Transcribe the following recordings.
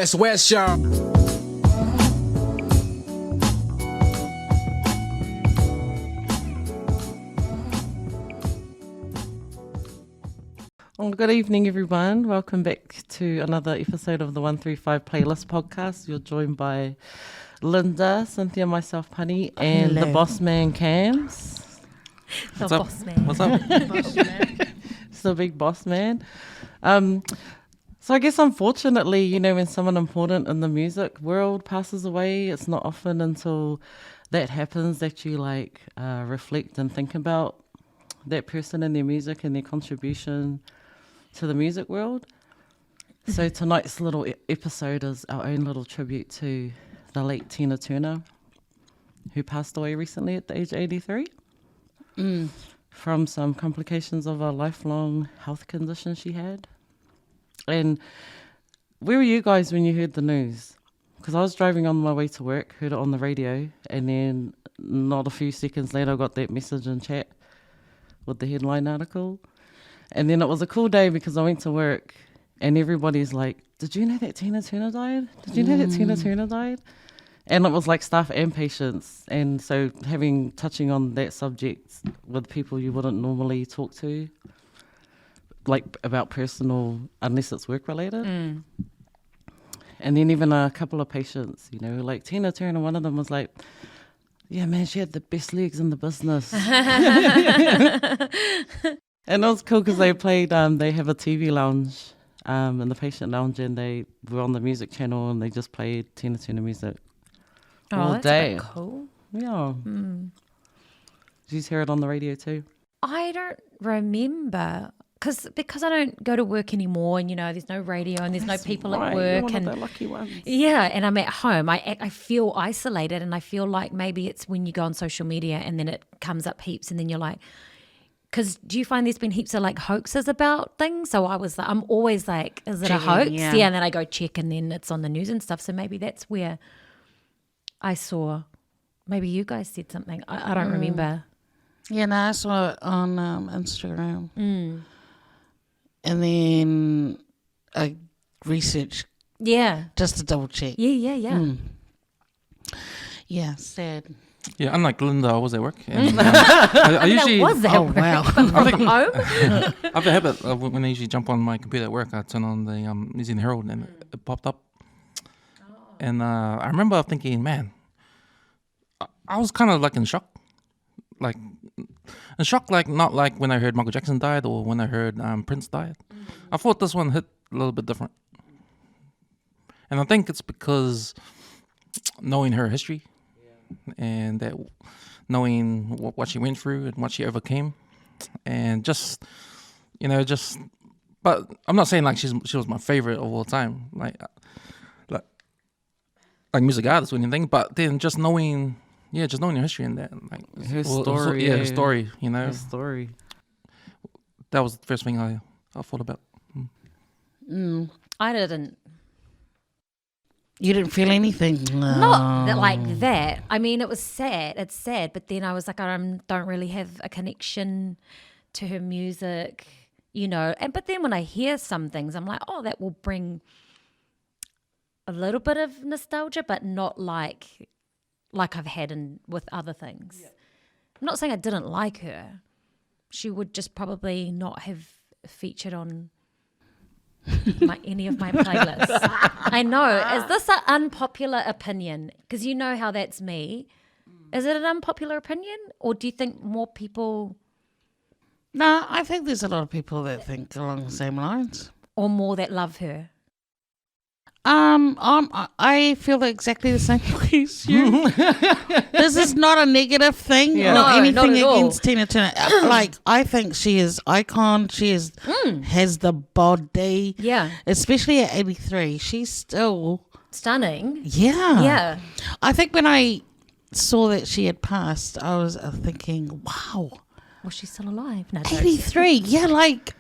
West, y'all. Well, good evening, everyone. Welcome back to another episode of the 135 Playlist Podcast. You're joined by Linda, Cynthia, myself, Punny, and the boss man, Cams. What's up? Boss man. What's up? Boss man. It's the big boss man. So I guess unfortunately, you know, when someone important in the music world passes away, it's not often until that happens that you reflect and think about that person and their music and their contribution to the music world. So tonight's little episode is our own little tribute to the late Tina Turner, who passed away recently at the age of 83 from some complications of a lifelong health condition she had. And where were you guys when you heard the news? Because I was driving on my way to work, heard it on the radio, and then not a few seconds later I got that message in chat with the headline article. And then it was a cool day because I went to work and everybody's like, did you know that Tina Turner died? Did you know that Tina Turner died? And it was like staff and patients. And so touching on that subject with people you wouldn't normally talk to, like about personal, unless it's work related. And then even a couple of patients, you know, like Tina Turner, one of them was like, yeah, man, she had the best legs in the business. And it was cool because they played, they have a TV lounge in the patient lounge, and they were on the music channel and they just played Tina Turner music all that's day. quite cool. Yeah. Did you hear it on the radio too? I don't remember because I don't go to work anymore, and you know, there's no radio and there's no people at You're work, one and of the lucky ones. yeah, and I'm at home. I feel isolated, and I feel like maybe it's when you go on social media and then it comes up heaps, and then you're like, because do you find there's been heaps of like hoaxes about things? So I was like, I'm always like, is it a hoax? Yeah. Yeah, and then I go check, and then it's on the news and stuff. So maybe that's where I saw. Maybe you guys said something. I don't remember. Yeah, no, I saw it on Instagram. And then I researched Yeah. just to double check. Yeah. Yeah, sad. Yeah, unlike Linda, I was at work. And, I usually, was that? Oh, wow. Home? I have a habit of when I usually jump on my computer at work, I turn on the New Zealand Herald, and it popped up. And I remember thinking, man, I was kind of like in shock. Like not like when I heard Michael Jackson died or when I heard Prince died. I thought this one hit a little bit different. And I think it's because knowing her history and that knowing what she went through and what she overcame, and just, you know, but I'm not saying like she was my favorite of all time, like music artist or anything, but then just knowing her history and that, like Her story. her story, you know, Her story. that was the first thing I thought about. I didn't. You didn't feel anything? Not that, like that. I mean, it was sad. It's sad. But then I was like, I don't really have a connection to her music, you know. But then when I hear some things, I'm like, oh, that will bring a little bit of nostalgia, but not like I've had with other things. Yeah. I'm not saying I didn't like her. She would just probably not have featured on any of my playlists. I know. Is this an unpopular opinion? Because you know how that's me. Is it an unpopular opinion, or do you think more people? No, I think there's a lot of people that think along the same lines. Or more that love her? I feel exactly the same way as you. This is not a negative thing or No, anything not at all. against Tina Turner. Like, I think she is icon. She is has the body. Yeah. Especially at 83. She's still Stunning. Yeah. Yeah. I think when I saw that she had passed, I was thinking, wow. Was she still alive? No, 83. Yeah, like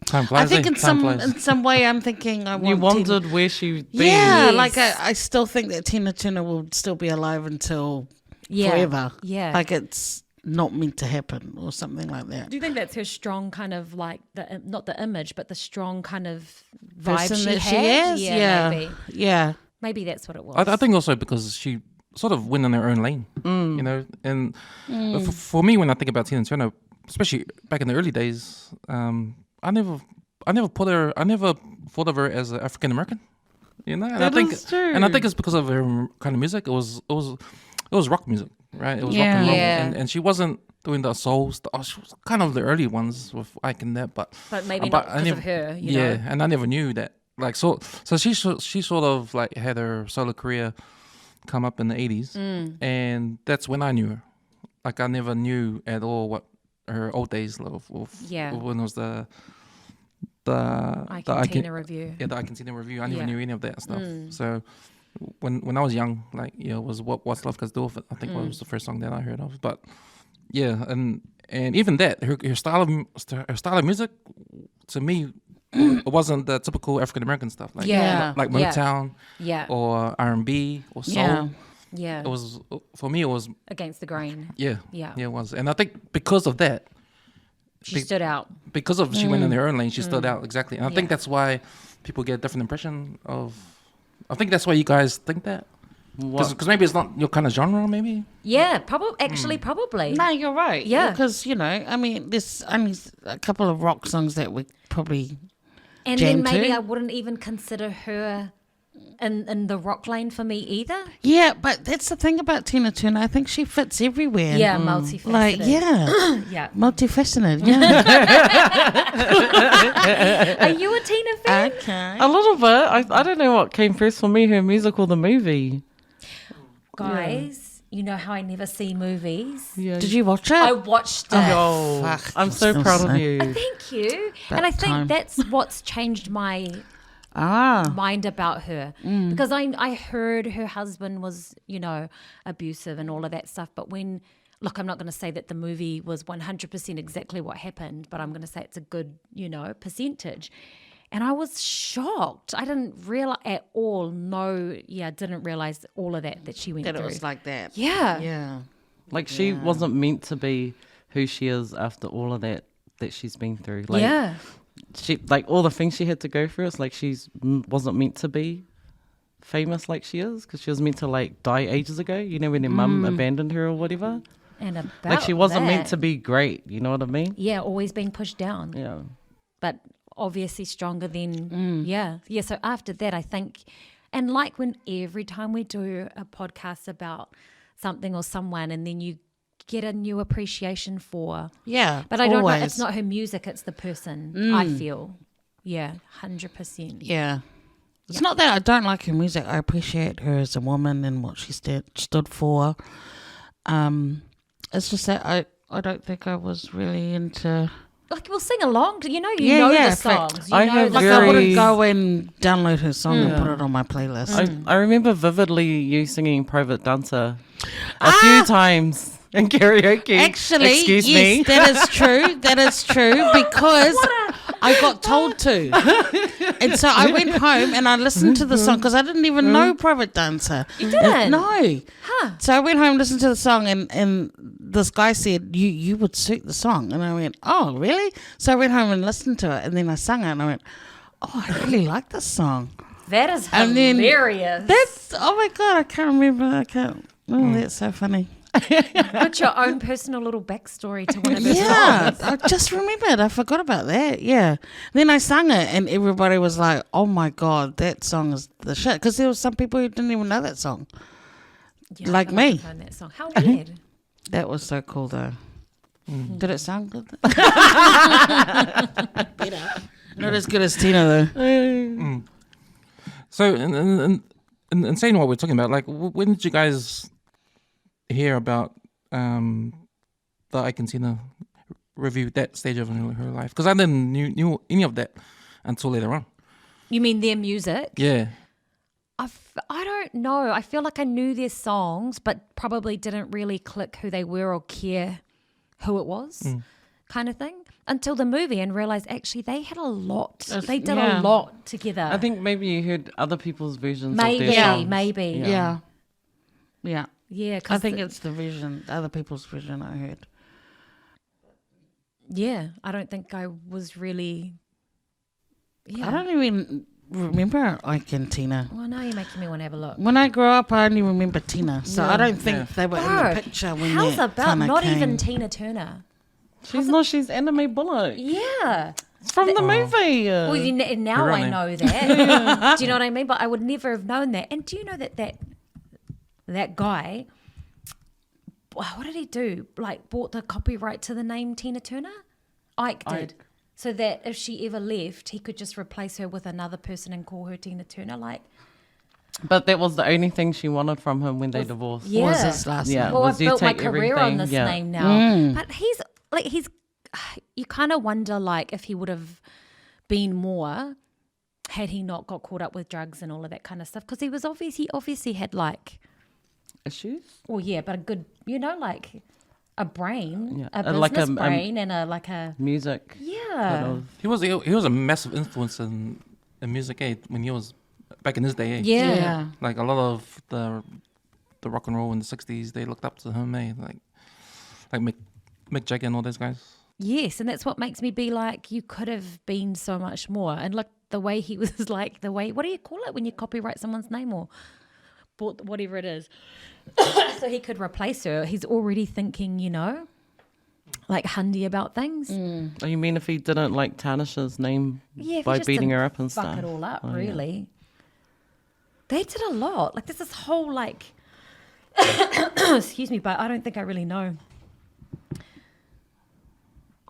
Time flies. I think in Time flies. some way I'm thinking I want You wondered Tina. where she'd been. Yeah, Yes. like I still think that Tina Turner will still be alive until forever. Yeah. Like it's not meant to happen or something like that. Do you think that's her strong kind of like not the image, but the strong kind of vibe Person she that had? she has, maybe. Yeah. Maybe that's what it was. I think also because she sort of went in her own lane, you know. And for me, when I think about Tina Turner, especially back in the early days, I never thought of her as an African American, you know. And That I think, is true. and I think it's because of her kind of music. It was rock music, right? It was rock Yeah. and roll, Yeah. and she wasn't doing the soul stuff. Oh, she was kind of the early ones with Ike and that, but maybe but not I because never- of her, you yeah, know. and I never knew that. Like so she sort of like had her solo career come up in the 80s, and that's when I knew her. Like I never knew at all what her old days of Yeah. when it was the I the can Ike- Tina review. yeah, the I Can See the Review. I never Yeah. knew any of that stuff. So when I was young, like it was What's Love Got to Do with It. I think was the first song that I heard of. But yeah, and even that her style of music to me it wasn't the typical African American stuff like Yeah. like Yeah. Motown Yeah. or R&B or soul. Yeah. Yeah. It was for me. It was Against the grain. yeah, Yeah. it was. And I think because of that, She stood out. because of she went in her own lane, she stood out exactly. And I think Yeah. that's why people get a different impression of. I think that's why you guys think that. Because maybe it's not your kind of genre, maybe. Yeah, probably. Probably. No, you're right. Yeah. Because, I mean, there's only a couple of rock songs that we probably... And Jam then maybe too. I wouldn't even consider her in the rock lane for me either. Yeah, but that's the thing about Tina Turner. I think she fits everywhere. Yeah, multifaceted. Like, yeah. Yeah. Multifaceted, yeah. Are you a Tina fan? Okay. A little bit. I don't know what came first for me, her music or the movie. Guys, you know how I never see movies? Yeah. Did you watch it? I watched it. Oh, Fuck, I'm so you're proud so- of you. Thank you. About And I think time. that's what's changed my Ah. mind about her. Because I heard her husband was, abusive and all of that stuff. But look, I'm not going to say that the movie was 100% exactly what happened, but I'm going to say it's a good, percentage. And I was shocked. I didn't realize at all. Didn't realize all of that she went That through. it was like that. Yeah. Yeah. Like she wasn't meant to be who she is after all of that she's been through. Like, Yeah. she like all the things she had to go through. It's like wasn't meant to be famous like she is because she was meant to like die ages ago. When her mum abandoned her or whatever. And about Like she wasn't meant that- to be great. You know what I mean? Yeah, always being pushed down. Yeah. But obviously stronger than yeah. So after that I think, and like when every time we do a podcast about something or someone and then you get a new appreciation for, Yeah. but I don't know, always. it's not her music, it's the person. I feel 100%. Yeah. It's not that I don't like her music. I appreciate her as a woman and what she stood for. It's just that I don't think I was really into... Like we'll sing along, you know Yeah, the in fact, songs. You I know have the Like I very- wouldn't go and download her song and put it on my playlist. I remember vividly you singing Private Dancer a few times in karaoke. Actually, Excuse yes, me. that is true. That is true because I got told to. And so I went home and I listened to the song because I didn't even know Private Dancer. You didn't? No. Huh. So I went home, listened to the song, and this guy said, you would suit the song. And I went, oh, really? So I went home and listened to it, and then I sang it, and I went, oh, I really like this song. That is And then- hilarious. That's, oh my God, I can't remember. Oh, that's so funny. Put your own personal little backstory to one of the Yeah, songs. I just remembered. I forgot about that. Yeah. Then I sang it, and everybody was like, "Oh my God, that song is the shit." Because there were some people who didn't even know that song. Yeah, Like I me. couldn't find that song. How weird. That was so cool, though. Did it sound good? Better. Not as good as Tina, though. So, in saying what we're talking about, like, when did you guys hear about the I Can See the Review, that stage of her life? Because I didn't knew any of that until later on. You mean their music? Yeah. I don't know. I feel like I knew their songs, but probably didn't really click who they were or care who it was, kind of thing, until the movie and realized actually they had a lot. They did yeah. a lot together. I think maybe you heard other people's versions maybe, of their songs. maybe. Yeah. Yeah. Yeah, 'cause I think it's the version, other people's version I heard. Yeah, I don't think I was really. Yeah. I don't even remember Ike and Tina. Well, now you're making me want to have a look. When I grew up, I only remember Tina, so I don't think Yeah. they were in Bro, the picture when how's that about kinda not came. even Tina Turner? She's Anime Bullock. Yeah. It's from the movie. Well, now Her I name. know that. Do you know what I mean? But I would never have known that. And do you know that guy? What did he do? Like bought the copyright to the name Tina Turner? Ike did. Ike. So that if she ever left, he could just replace her with another person and call her Tina Turner. Like, But that was the only thing she wanted from him when they divorced. yeah. Was his last Yeah. name? Well, was I've you built my take career on everything, this yeah. name now. But he's you kind of wonder like if he would have been more had he not got caught up with drugs and all of that kind of stuff, because he obviously had like, Issues? well, yeah, but a good, like a brain, Yeah. a Like business a- brain, and a Music. yeah. Kind of. He was a massive influence in music, when he was back in his day. Yeah. Like a lot of the rock and roll in the 60s, they looked up to him, like Mick Jagger and all those guys. Yes, and that's what makes me be like, you could have been so much more. And look, the way he was like, what do you call it when you copyright someone's name or bought whatever it is? So he could replace her. He's already thinking, like Hundy about things. Oh, you mean if he didn't like tarnish his name Yeah, if he by just beating didn't her up and fuck stuff? it all up, Oh, yeah. really. They did a lot. Like there's this whole like, excuse me, but I don't think I really know.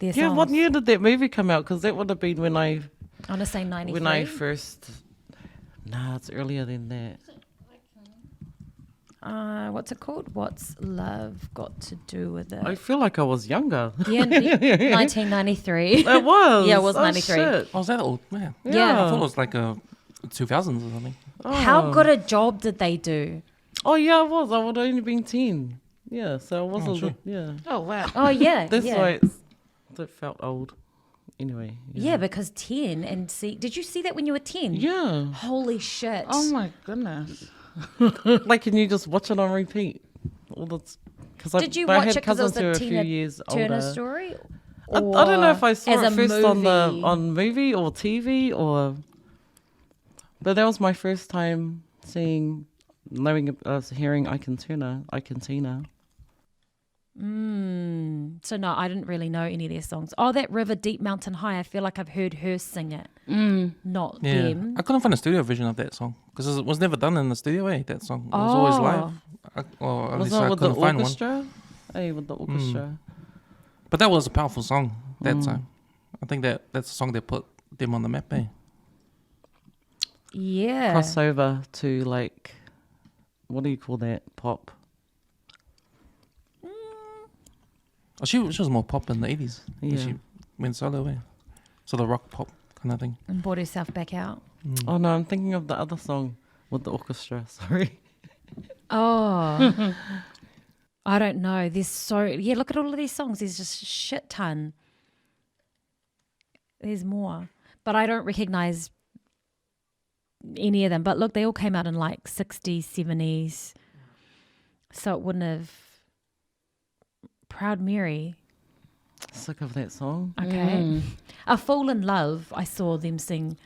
Their Yeah, what songs. year did that movie come out? Because that would have been when I I want to say 93. when I first. Nah, it's earlier than that. What's it called? What's Love Got to Do with It? I feel like I was younger. Yeah, 1993. It was. Yeah, it was Oh, 93. shit. Oh, was that old? Man. Yeah. I thought it was like 2000s or something. How good a job did they do? Oh yeah, I was. I would have only been 10. Yeah, so I wasn't. sure. Yeah, Oh wow. Oh yeah, that's yeah. why it felt old. Anyway. Yeah, because 10 and see, did you see that when you were 10? Yeah. Holy shit. Oh my goodness. Like, can you just watch it on repeat? All the because Did you I watch had it because it cousins was who a were a few Tina years Turner older. story? I don't know if I saw as it a first on movie? on movie or TV or, but that was my first time hearing Ike and Tina. So no, I didn't really know any of their songs. Oh, that River Deep Mountain High. I feel like I've heard her sing it, not Yeah. them. I couldn't find a studio version of that song because it was never done in the studio, that song. It was always live. Or at Was least it I with the couldn't find one. orchestra? Hey, with the orchestra. But that was a powerful song that time. I think that's a song that put them on the map, Yeah. Crossover to like, what do you call that? Pop. Oh, she was more pop in the 80s. Yeah. She went solo, So the rock pop kind of thing. And brought herself back out. Oh no, I'm thinking of the other song with the orchestra. Sorry. Oh. I don't know. Look at all of these songs. There's just shit ton. There's more. But I don't recognize any of them. But look, they all came out in like 60s, 70s. So it wouldn't have. Proud Mary. Sick of that song. Okay. A Fool in Love, I saw them sing.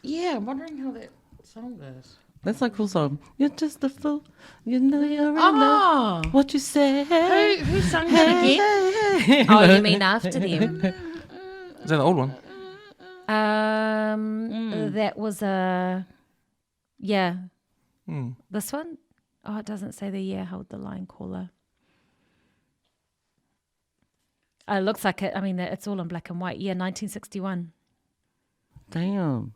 Yeah, I'm wondering how that song goes. That's a cool song. You're just a fool. You know you're in love. Oh, What you say? who sang that again? Oh, you mean after them? Is that the old one? That was yeah. Mm. This one? Oh, it doesn't say the year. Hold the line, caller. It looks like it. I mean, it's all in black and white. Yeah, 1961. Damn.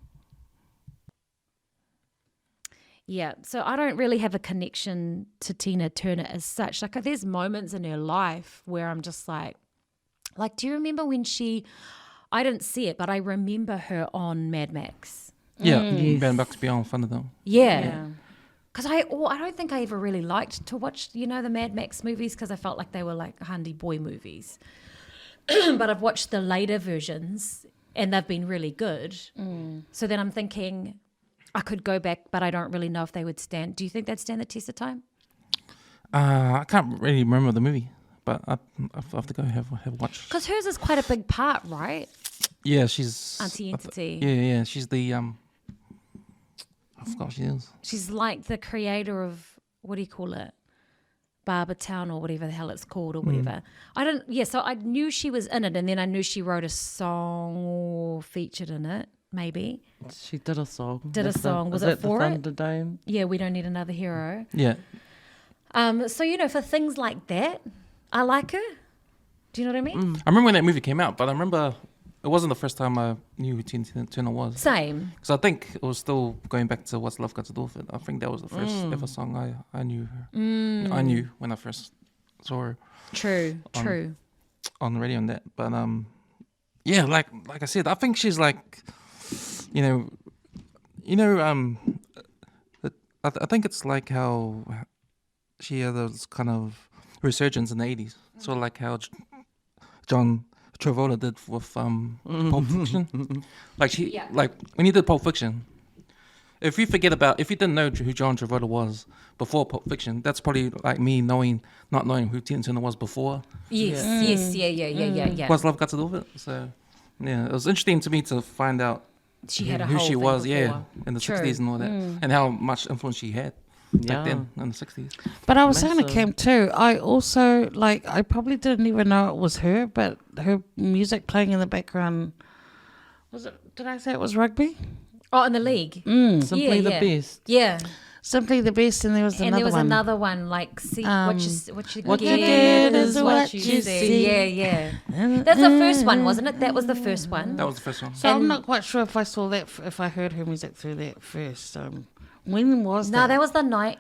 Yeah, so I don't really have a connection to Tina Turner as such. Like, there's moments in her life where I'm just like, do you remember when I didn't see it, but I remember her on Mad Max. Yeah. Yes. Ben Bucks Beyond Thunderdome. Yeah. Because I don't think I ever really liked to watch, the Mad Max movies because I felt like they were like handy boy movies. But I've watched the later versions and they've been really good. So then I'm thinking I could go back, but I don't really know if they would stand. Do you think they'd stand the test of time? I can't really remember the movie, but I have to go have a watch. Because hers is quite a big part, right? Yeah, she's Auntie Entity. Yeah, she's the I forgot what she is. She's like the creator of, what do you call it? Barber Town or whatever the hell it's called or whatever. So I knew she was in it, and then I knew she wrote a song or featured in it, maybe. She did a song. Did a That's song. Was is it that for the it? Thunderdome? Yeah, We Don't Need Another Hero. Yeah. So, you know, for things like that, I like her. Do you know what I mean? I remember when that movie came out, but I remember it wasn't the first time I knew who Tina Turner was. Same. Because I think it was still going back to What's Love Got to Do With It. I think that was the first ever song I knew her. I knew when I first saw her True. on the radio and that. But yeah, like I said, I think she's like, I think it's like how she had those kind of resurgence in the 80s. So like how John Travolta did with Pulp Fiction. Like when he did Pulp Fiction, if you didn't know who John Travolta was before Pulp Fiction, that's probably like me not knowing who Tina Turner was before. Yeah. What's Love Got to Do With It? So yeah, it was interesting to me to find out She had a who whole she thing was, before. in the True. 60s and all that, and how much influence she had back then in the 60s. But I was saying to Massive. Cam too, I also, like, I probably didn't even know it was her, but her music playing in the background, did I say it was rugby? Oh, in the league. Simply the best. Yeah. Simply the Best, and there was And another there was one. another one, like, see, what you what you get is what you see. Yeah. That's the first one, wasn't it? That was the first one. That was the first one. So I'm and- not quite sure if I saw that, if I heard her music through that first. When was No, that? that was the 90s,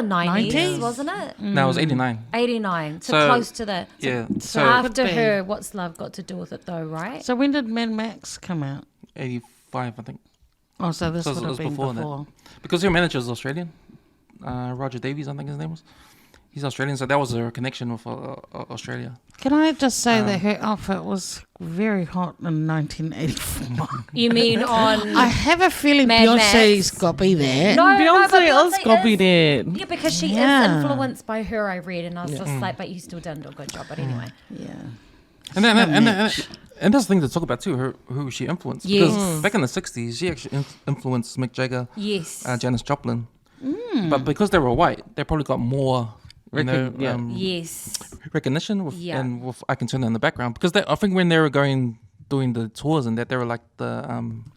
90s? wasn't it? No, it was 89. 89. So, So- close to the. Yeah. So So After could be. her, What's Love Got to Do With It, though, right? So when did Mad Max come out? 85, I think. Oh, so this So it would have was been before before. that. Because her manager is Australian. Roger Davies, I think his name was. He's Australian, so that was her connection with Australia. Can I just say that her outfit was very hot in 1984? You mean on. I have a feeling Mad Beyonce's Max. got to be there. No, Beyonce but is copied is- it. Yeah, because she Yeah. is influenced by her, I read, and I was just like, but you still didn't do a good job. But anyway. Yeah. And that's the thing to talk about too, who she influenced. Yes. Because back in the 60s, she actually influenced Mick Jagger, Yes. Janis Joplin. But because they were white, they probably got more Yes. recognition with, Yeah. and with I Can Turn It in the background. Because I think when they were doing the tours and that, they were like the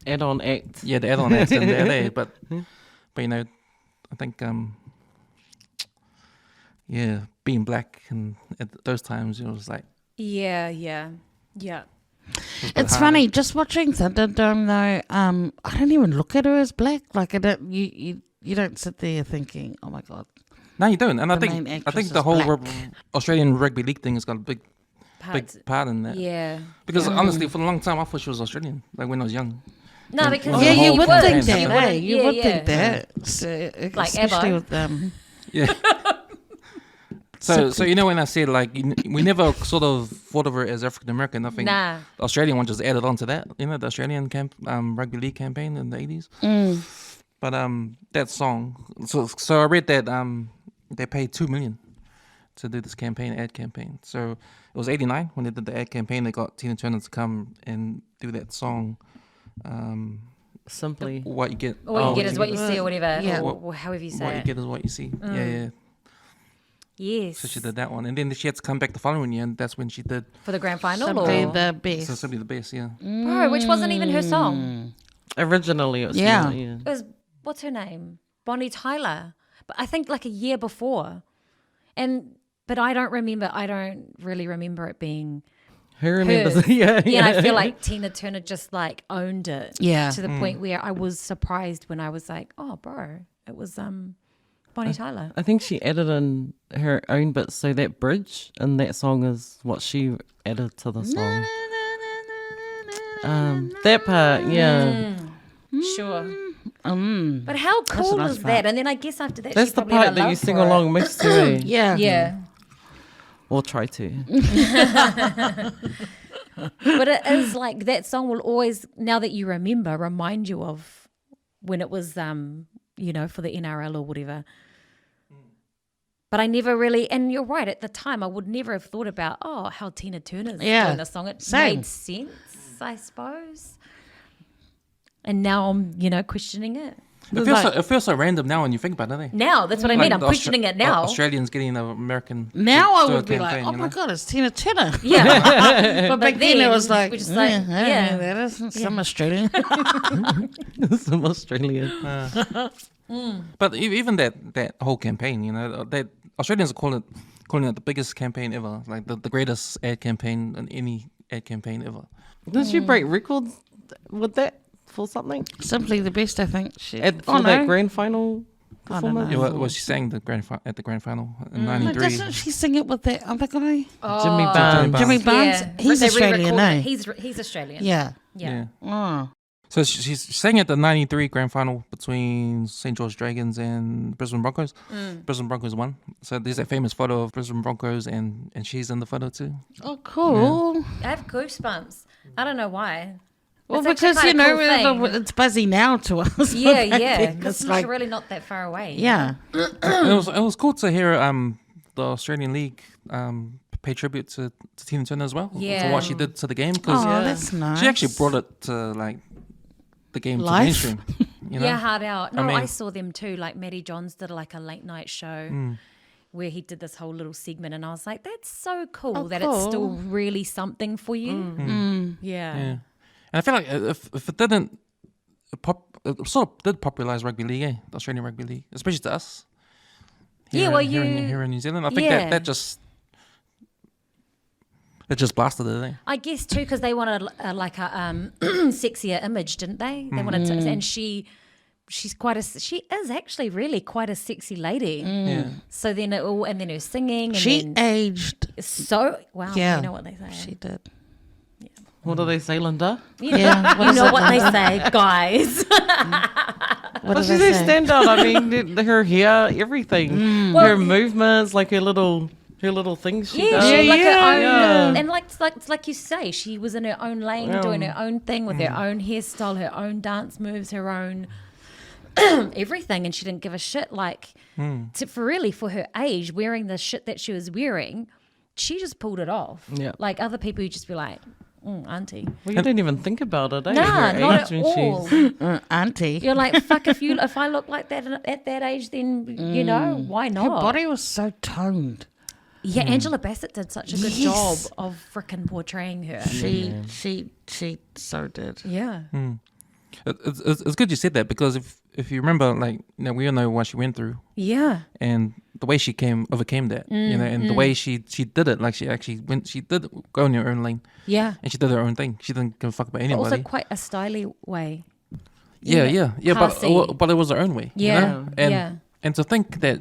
Add-on act. the add-on acts in LA. But I think being black and at those times it was like Yeah. it was a bit It's hard. funny, just watching Thunderdome though, I don't even look at her as black. Like, I don't, you don't sit there thinking, oh my God. No, you don't. And I The main think actress the is whole black. Australian rugby league thing has got a big Parts- part in that. Yeah. Because honestly, for a long time, I thought she was Australian. Like when I was young. No, When- because when Yeah, the you whole would campaign think that, happened. eh? You would think yeah. that. So, Like especially Ebba. with them. Yeah. So you know when I said like we never sort of thought of her as African American. I think Nah. the Australian one just added on to that. You know, the Australian rugby league campaign in the 80s. But that song. So I read that they paid $2 million to do this ad campaign. So it was 89 when they did the ad campaign. They got Tina Turner to come and do that song. Simply. What you get. What you get is what you see or whatever. Yeah. Or however you What say you it. get is what you see. Yeah. Yes. So she did that one, and then she had to come back the following year, and that's when she did For the grand final? Simply Or? the best. So Simply the Best. Yeah. Bro, which wasn't even her song. Originally, it was Yeah. not, yeah. It was, what's her name? Bonnie Tyler. But I think like a year before. But I don't really remember it being Who remembers? hers. Yeah, Yeah, and I feel like Tina Turner just like owned it. Yeah. To the point where I was surprised when I was like, oh, bro, it was Bonnie Tyler. I think she added in her own bits, so that bridge in that song is what she added to the song. That part, yeah. Sure. Mm. But how cool nice was part. that? And then I guess after that, That's she the probably had part a that you love sing for it. along most to. eh? Yeah. Yeah. Or try to. But it is like that song will always, now that you remember, remind you of when it was, for the NRL or whatever. But I never really, and you're right, at the time I would never have thought about, how Tina Turner's Yeah, doing this song. It same. made sense, I suppose. And now I'm, questioning it. It feels so random now when you think about it, eh? Now, that's what I mean. I'm the questioning it now. Australians getting the American. Now I to would a be like, campaign, oh you my know? God, it's Tina Turner. Yeah. But back then it was we're like, just like, I don't know, that is some Australian. Some Australian. But even that whole campaign, that Australians are calling it the biggest campaign ever, like the greatest ad campaign in any ad campaign ever. Didn't she break records with that for something? Simply the best, I think. For that grand final I don't know. performance? Yeah, well, she sang at the grand final in No, '93. doesn't she sing it with that other guy? Jimmy Barnes. Jimmy Barnes? Yeah. He's They Australian, re-recorded eh? it. He's Australian. Yeah. Yeah. Oh. So she sang at the '93 grand final between St. George Dragons and Brisbane Broncos. Brisbane Broncos won. So there's that famous photo of Brisbane Broncos and she's in the photo too. Oh, cool. I have goosebumps. I don't know why. Well, It's actually because, quite a cool thing. it's buzzy now to us. Yeah, Back yeah. then, Because it's it's like, really not that far away. yeah. It was cool to hear the Australian League pay tribute to Tina Turner as well. Yeah. For what she did to the game, because Oh, that's nice. she actually brought it to like the game Life. to mainstream. You know? Yeah, hard out. No, I mean- saw them too. Like Matty Johns did like a late night show where he did this whole little segment, and I was like, "That's so cool Oh, that it's still cool. really something for you." Yeah. Yeah, and I feel like if it didn't it sort of did popularize rugby league, the Australian rugby league, especially to us. Yeah, well, here in New Zealand, I think yeah. that just blasted it. Eh? I guess too because they wanted like a sexier image, didn't they? They wanted to, and she's she is actually really quite a sexy lady. Yeah. So then and then her singing, and She then aged. so wow. Yeah. You know what they say. She did. What do they say, Linda? Yeah. You know what they say, guys. What But did she's they a say? standout. I mean, her hair, everything, her movements, like her little things she Yeah, does. she had like her own, Yeah. and like you say, she was in her own lane, Yeah. doing her own thing with her own hairstyle, her own dance moves, her own everything, and she didn't give a shit. Like for her age, wearing the shit that she was wearing, she just pulled it off. Yeah. Like other people, you just be like, auntie. Well, you didn't even think about it, eh? Nah, Her not age at when all. Auntie. You're like, fuck, if I look like that at that age, then you know why Her not? body was so toned. Yeah, Angela Bassett did such a good Yes. job of frickin' portraying her. She so did. Yeah. It's good you said that, because if you remember, like, we all know what she went through Yeah. and the way she overcame that, and the way she did it, like she did go in her own lane Yeah. and she did her own thing. She didn't give a fuck about But anybody. also quite a stylish way. Yeah, Classy. but it was her own way. Yeah, you know? And yeah. and to think that,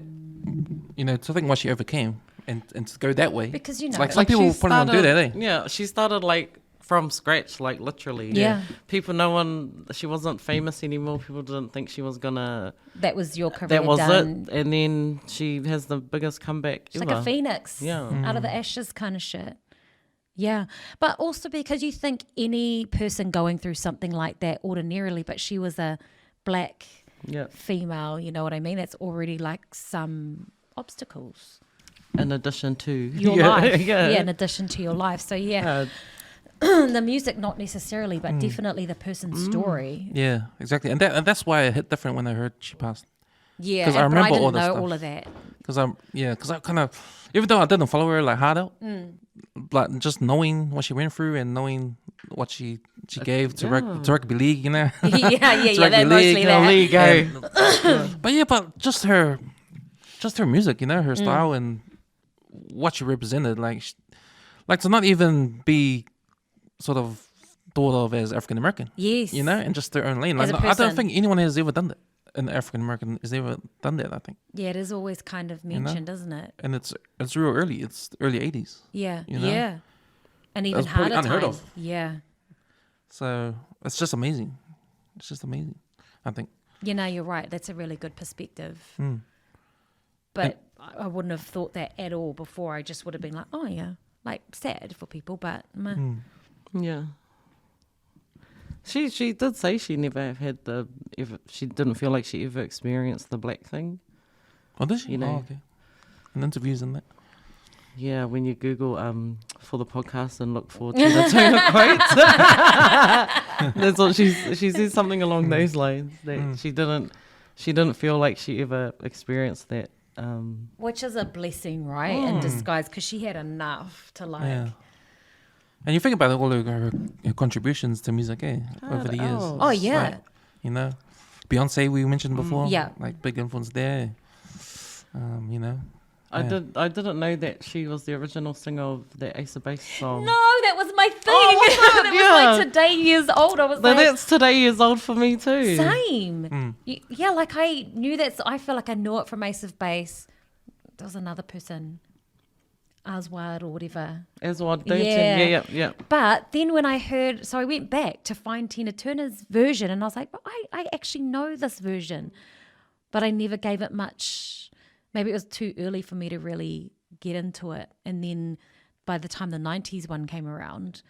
to think what she overcame and to go that way, Because, you know, like some people she probably don't do that, eh? Yeah, she started like from scratch, like literally. Yeah. People, she wasn't famous anymore. People didn't think she was gonna. That was your career That was done. it. And then she has the biggest comeback It's ever. like a phoenix Yeah. out of the ashes kind of shit. Yeah. But also because you think any person going through something like that ordinarily, but she was a black Yeah. female, you know what I mean? That's already like some obstacles. In addition to Your yeah, life. Yeah. In addition to your life. So yeah. The music not necessarily, but definitely the person's story. Yeah, exactly. And that's why it hit different when I heard she passed. Yeah. 'Cause I but remember didn't all this know stuff. all of that. Because I kind of, even though I didn't follow her like hard out, like just knowing what she went through and knowing what she gave to rugby league, yeah, to that rugby mostly league, that. League, eh? but just her music, her style and what she represented, like to not even be sort of thought of as African American, Yes. and just their own lane. As Like a I don't person. think anyone has ever done that. An African American has ever done that, I think, Yeah, it is always kind of know? mentioned, isn't it? and it's real early. It's the early '80s. Yeah, You know? yeah. And even was pretty harder unheard times. of. Yeah. So it's just amazing. It's just amazing, I think. You're right. That's a really good perspective. But I wouldn't have thought that at all before. I just would have been like, oh, yeah. Like, sad for people, but meh. Yeah. She did say she never had she didn't feel like she ever experienced the black thing. Oh, did she? You know. Oh, okay. in interviews and that. Yeah, when you Google for the podcast and look for Tina Turner quotes, that's what she said something along those lines that she didn't feel like she ever experienced that. Which is a blessing, right? In disguise, because she had enough to like. Yeah. And you think about all her contributions to music, over the years. Oh yeah. Like, you know, Beyonce we mentioned before. Yeah. Like big influence there. You know. I didn't know that she was the original singer of the Ace of Base song. No, that was my thing. was it? That was Yeah. like today years old. I was But like, that's today years old for me too. same. Yeah, like I knew that. I feel like I knew it from Ace of Base. There was another person, Aswad or whatever. As well, Yeah. yeah. But then when I heard, so I went back to find Tina Turner's version, and I was like, but I actually know this version, but I never gave it much. Maybe it was too early for me to really get into it. And then by the time the 90s one came around,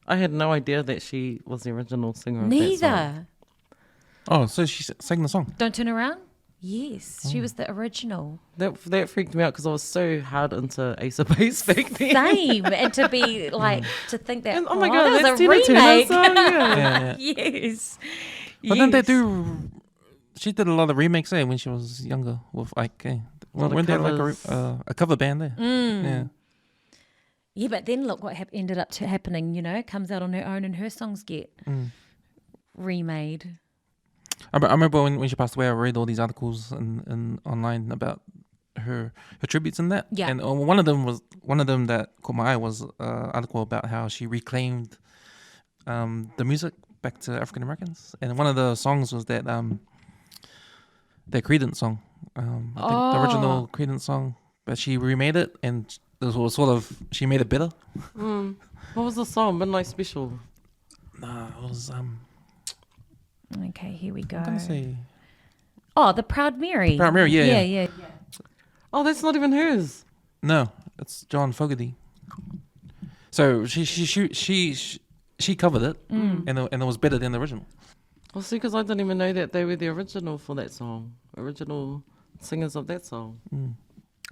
I had no idea that she was the original singer of that song. neither. Oh, so she sang the song. Don't Turn Around? Yes, she was the original. That freaked me out because I was so hard into Ace of Base back then. Same. And to be like, to think that, And, oh my God, that that's was a Tina Turner remake. song, yeah. Yeah. Yes. But then they Yes. do. She did a lot of remakes when she was younger with Ike. lot of Weren't there like covers. a cover band there? Yeah. Yeah, but then look what ended up happening, comes out on her own and her songs get remade. I remember when she passed away, I read all these articles and online about her tributes and that. Yeah. And one of them that caught my eye was an article about how she reclaimed the music back to African Americans. And one of the songs was that Creedence song. I think the original Creedence song, but she remade it and it was sort of, she made it better. What was the song? Midnight Special. Nah, it was Okay, here we go. I'm gonna say Oh, the Proud Mary. Proud Mary, yeah. Yeah. Oh, that's not even hers. no, it's John Fogerty. So she covered it, and it was better than the original. Well, see, because I didn't even know that they were the original for that song. Original singers of that song.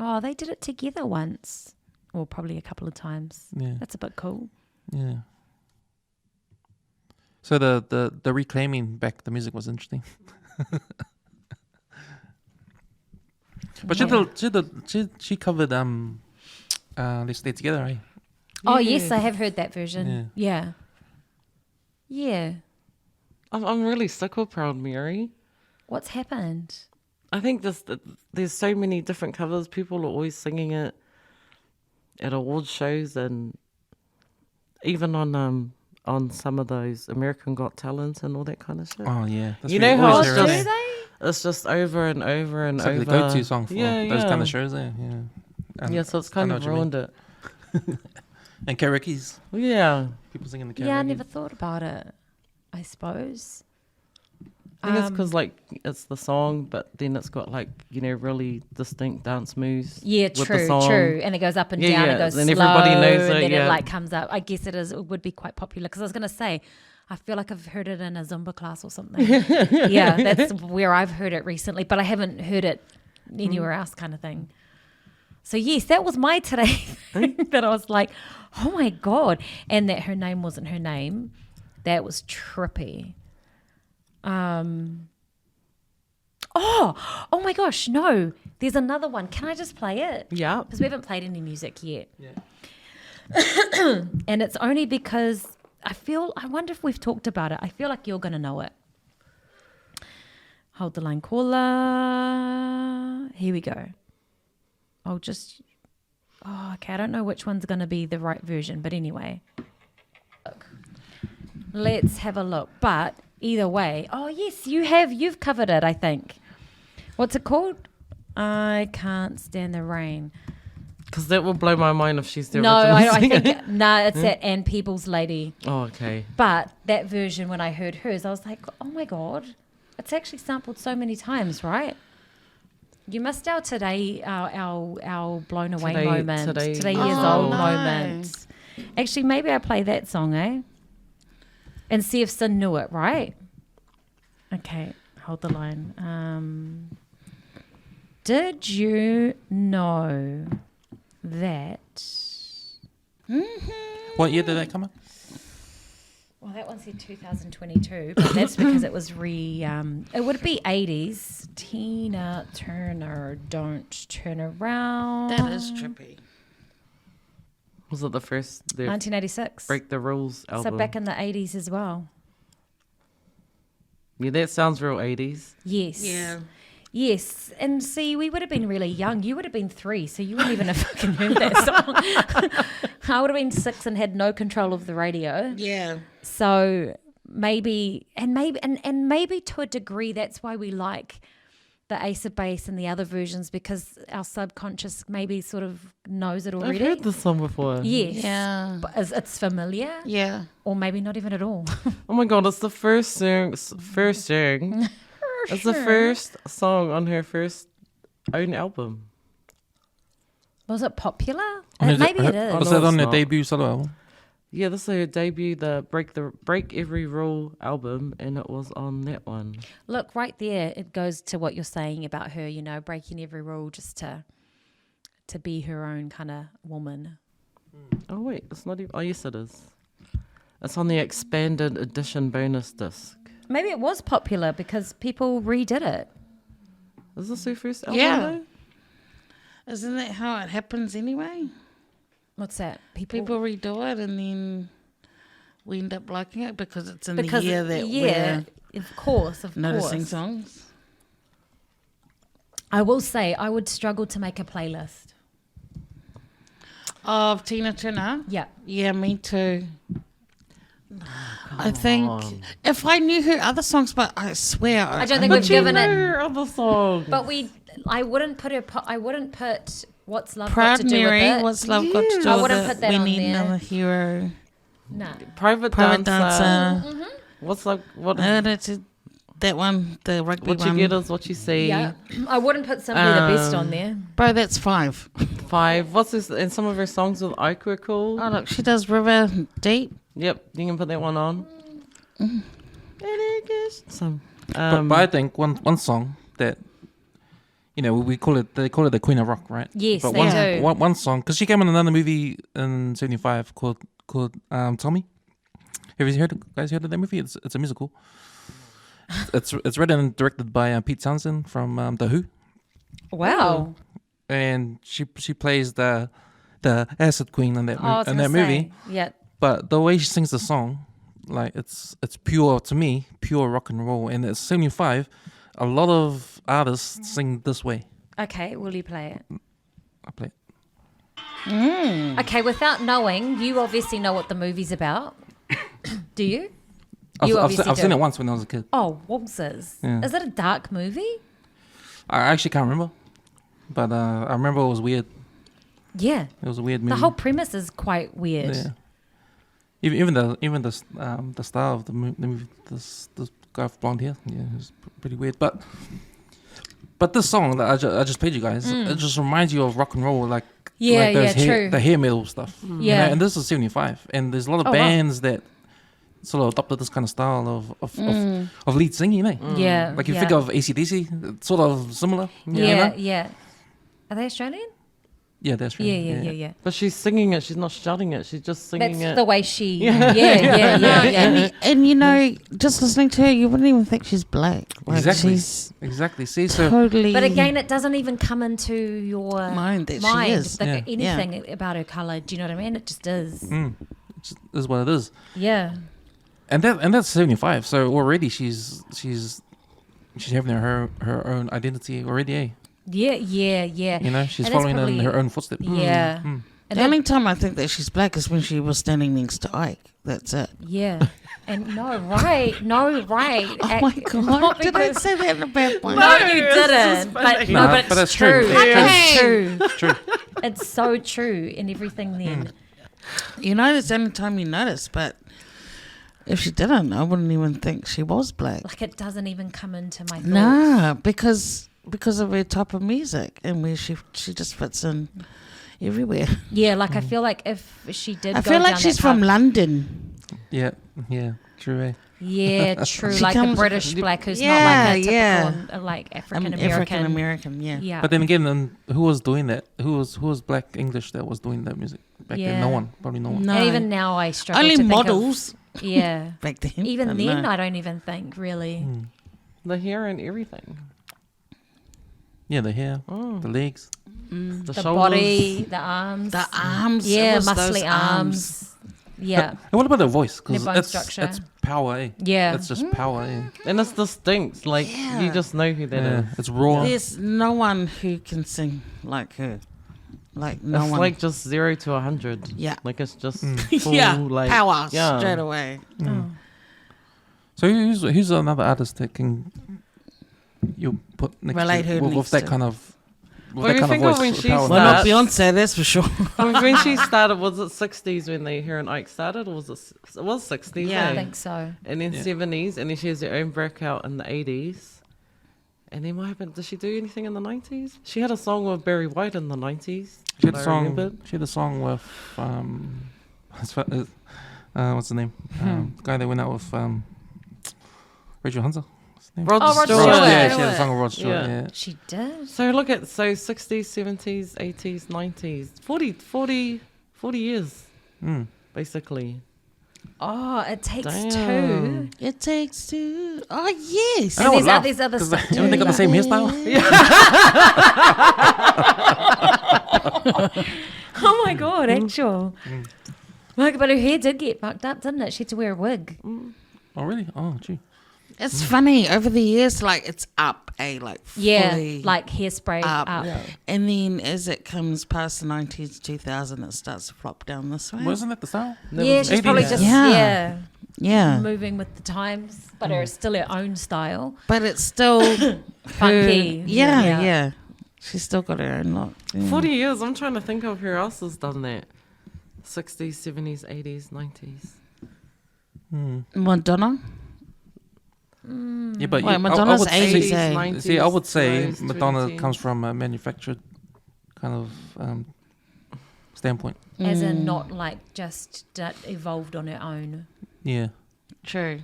Oh, they did it together once. Or probably a couple of times. Yeah, That's a bit cool. yeah. So the reclaiming back the music was interesting. But she covered Let's Stay Together, right? Oh, Yeah. yes, I have heard that version. Yeah. Yeah. I'm really sick of Proud Mary. What's happened? I think there's so many different covers. People are always singing it at award shows and even on some of those American Got Talent and all that kind of shit. Oh yeah, that's You really know how always it's hear Do it. they? It's just over and over and It's like over. the go-to song for Yeah, those yeah. kind of shows there. Yeah. And Yeah, so it's I kind know of what you mean. ruined it. And karaoke's. Yeah. People singing the karaoke. Yeah, I never thought about it, I suppose. I think it's because it's the song, but then it's got really distinct dance moves. Yeah, with the true, song. true. And it goes up and Yeah, down, yeah, it goes then slow, everybody knows and it, then it yeah. comes up. I guess it would be quite popular because I was going to say, I feel like I've heard it in a Zumba class or something. Yeah, that's where I've heard it recently, but I haven't heard it anywhere else kind of thing. So yes, that was my today thing that I was like, oh my God. And that her name wasn't her name. That was trippy. Oh my gosh, no. There's another one. Can I just play it? Yeah. Because we haven't played any music yet. And it's only because I wonder if we've talked about it. I feel like you're going to know it. Hold the line, caller. Here we go. Okay, I don't know which one's going to be the right version, but anyway. Look. Let's have a look. But either way, oh yes, you've covered it, I think. What's it called? I Can't Stand the Rain. Because that will blow my mind if she's the No, original I singer. think it's that Ann Peebles lady. Oh, okay. But that version, when I heard hers, I was like, oh my God, it's actually sampled so many times, right? You missed our today, our blown away Today- moment, today- today Oh, years old no. moment. Actually, maybe I play that song, and see if Sin knew it, right? Okay, hold the line. Did you know that? What year did that come out? Well, that one said 2022, but that's because it was it would be 80s. Tina Turner, Don't Turn Around. That is trippy. Was it the first 1986. Break the Rules So album? back in the 80s as well. Yeah, that sounds real 80s. Yes. Yeah. Yes. And see, we would have been really young. You would have been 3, so you wouldn't even have fucking heard that song. I would have been 6 and had no control of the radio. Yeah. So maybe to a degree, that's why we like the Ace of Base and the other versions, because our subconscious maybe sort of knows it I've already. heard this song before. Yes. Yeah. But it's familiar, Yeah. or maybe not even at all. Oh my god, it's the first song. It's the first song on her first own album. Was it popular? Is Maybe it Oh, is. Was no, that on it's their not. debut solo album? Yeah, this is her debut, the Break Every Rule album, and it was on that one. Look, right there, it goes to what you're saying about her, breaking every rule just to be her own kind of woman. Oh wait, it's not even. Oh yes, it is. It's on the expanded edition bonus disc. Maybe it was popular because people redid it. Is this her first album? Yeah. though? Isn't that how it happens anyway? What's that? People redo it and then we end up liking it because it's in because the year that of course, we're noticing course. songs. I will say I would struggle to make a playlist. Of Tina Turner? Yeah. Yeah, me too. I think if I knew her other songs, but I swear I don't think we've given it. Her other song. But I wouldn't put What's Love Proud Got to Do Mary. with It. What's love got to do I with wouldn't it? put that We on need there. another hero. No. Private Private Dancer. Dancer. What's like what? That's it. That one, the rugby What you one. get is what you see. Yeah. I wouldn't put Simply the Best on there. Bro, that's 5. 5. What's this? And some of her songs with Ike were cool. Oh, look, she does River Deep. Yep, you can put that one on. So, But I think one song that, they call it the Queen of Rock, right? Yes, but they do. one song, because she came in another movie in '75 called Tommy. Have you guys heard of that movie? It's a musical. It's written and directed by Pete Townsend from The Who, Wow. and she plays the acid queen in that I was gonna movie. say, yeah. But the way she sings the song, like it's pure, to me, pure rock and roll. And it's 75. A lot of artists sing this way. Okay, will you play it? I play it. Okay, without knowing, you obviously know what the movie's about. Do you? You I've obviously seen do. it once when I was a kid. Oh, whoopses. Yeah. Is it a dark movie? I actually can't remember, but I remember it was weird. Yeah. It was a weird movie. The whole premise is quite weird. Yeah. Even the style of the movie, this guy with blonde hair, yeah, it's pretty weird. But this song that I just played you guys, it just reminds you of rock and roll, like Yeah, like those yeah, true. the hair metal stuff. Yeah. And this is 75, and there's a lot of Oh, wow. bands that sort of adopted this kind of style of lead singing, Yeah. Like you yeah. think of AC/DC, it's sort of similar. you Yeah, know? yeah. Are they Australian? Yeah, that's right. Yeah. but she's singing it. She's not shouting it. She's just singing That's it. the way she. Yeah. And just listening to her, you wouldn't even think she's black. Like Exactly. She's Exactly. See, so totally. But again, it doesn't even come into your Mind that she is. like Yeah. anything about her color. Do you know what I mean? It just is. it just is what it is. Yeah. And that's 75. So already she's having her own identity already. Eh? Yeah. You know, she's And that's following in probably- her own footsteps. Yeah. Mm. And the only time I think that she's black is when she was standing next to Ike. That's it. yeah. And no, right. Oh my god! Did I say that in a bad way? No, you didn't. But No, but but it's that's true. true. Yeah. It's true. It's true. It's so true in everything then. You know, that's the only time you notice. But if she didn't, I wouldn't even think she was black. Like it doesn't even come into my thoughts. Nah, because of her type of music and where she just fits in everywhere. Yeah, like I feel like if she did I go feel like down she's that from path- London. Yeah, true. Eh? Yeah, true. She like a comes- British black who's Yeah, not like a yeah. typical like African African American. American, yeah. Yeah. But then again, then who was doing that? Who was black English that was doing that music back then? No Yeah. one, probably no one. No. And even now I struggle Only to think models Of, yeah. back then. Even I then, know. I don't even think really. The hair and everything. Yeah, the hair, the legs. The, The shoulders. body, the arms. The arms. Yeah, it was those muscly arms. Yeah. And what about the voice? Because Their bone structure. it's power, eh? Yeah. It's just power, eh? And it's distinct. Like, Yeah. you just know who that is. Yeah, it's raw. There's no one who can sing like her. Like no It's one. like just 0 to 100. Yeah. Like it's just full, yeah, like power yeah. straight away. So who's another artist that can you put next Relate to her with next that to. kind of with Well, that you kind of think of voice? when with she power? Well, not That's- Beyonce, that's for sure. When she started, was it 60s when they her and Ike started, or was it was 60s? Yeah. I eh? think so. And then Yeah. 70s, and then she has her own breakout in the 80s. And then what happened? Did she do anything in the 90s? She had a song with Barry White in the 90s. She had I a song. remembered. She had a song with what's the name? The guy that went out with Rachel Hunter. What's his name? Rod Oh, Rod Stewart. Stewart. Yeah, she had a song with Rod Stewart. Yeah. Yeah. She did. So look at 60s, 70s, 80s, 90s, 40 years Mm. basically. Oh, it takes Damn. two. It takes two. Oh, yes. I And would laugh, there's other 'cause stuff they got the too. same hairstyle. Oh my god, actual. Like, but her hair did get fucked up, didn't it? She had to wear a wig. Oh really? Oh gee. It's funny. Over the years, like, it's up, like, Yeah, fully like hairspray up. up. And then as it comes past the 90s, 2000, it starts to flop down this way. Wasn't that the style? Yeah, she's 80s. probably just Yeah. Yeah. moving with the times, but it's still her own style. But it's still Funky. her- Yeah, Yeah. yeah. She's still got her own lot. Yeah. 40 years. I'm trying to think of who else has done that. 60s, 70s, 80s, 90s. Madonna? Yeah, but Wait, I Madonna's would say, 80s, eh? 90s, see, I would say 20s, Madonna 2010s. comes from a manufactured kind of standpoint. As in not like just evolved on her own. Yeah, True.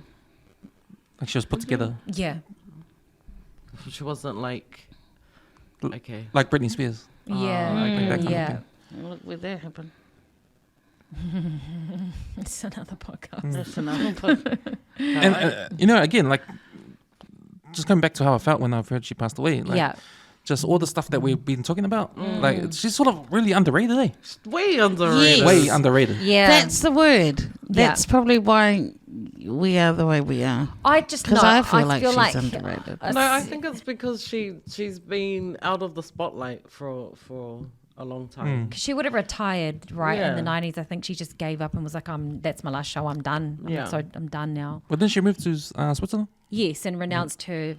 like she was put together, Yeah. She wasn't like, okay. like Britney Spears. Yeah. like that kind of yeah. thing. Look where that happened. It's another podcast. That's another one. And you know, again, like just coming back to how I felt when I heard she passed away. Like, Yeah. just all the stuff that we've been talking about. Like she's sort of really underrated, eh? Way underrated. Yes. Way underrated. Yeah. That's the word. Yeah. That's probably why we are the way we are. I just know. Because I feel like she's underrated. No, I think it's because she's been out of the spotlight for a long time. she would have retired in Yeah. the 90s. I think she just gave up and was like, that's my last show. I'm done. Yeah. I'm done now. But then she moved to Switzerland Yes, and renounced her.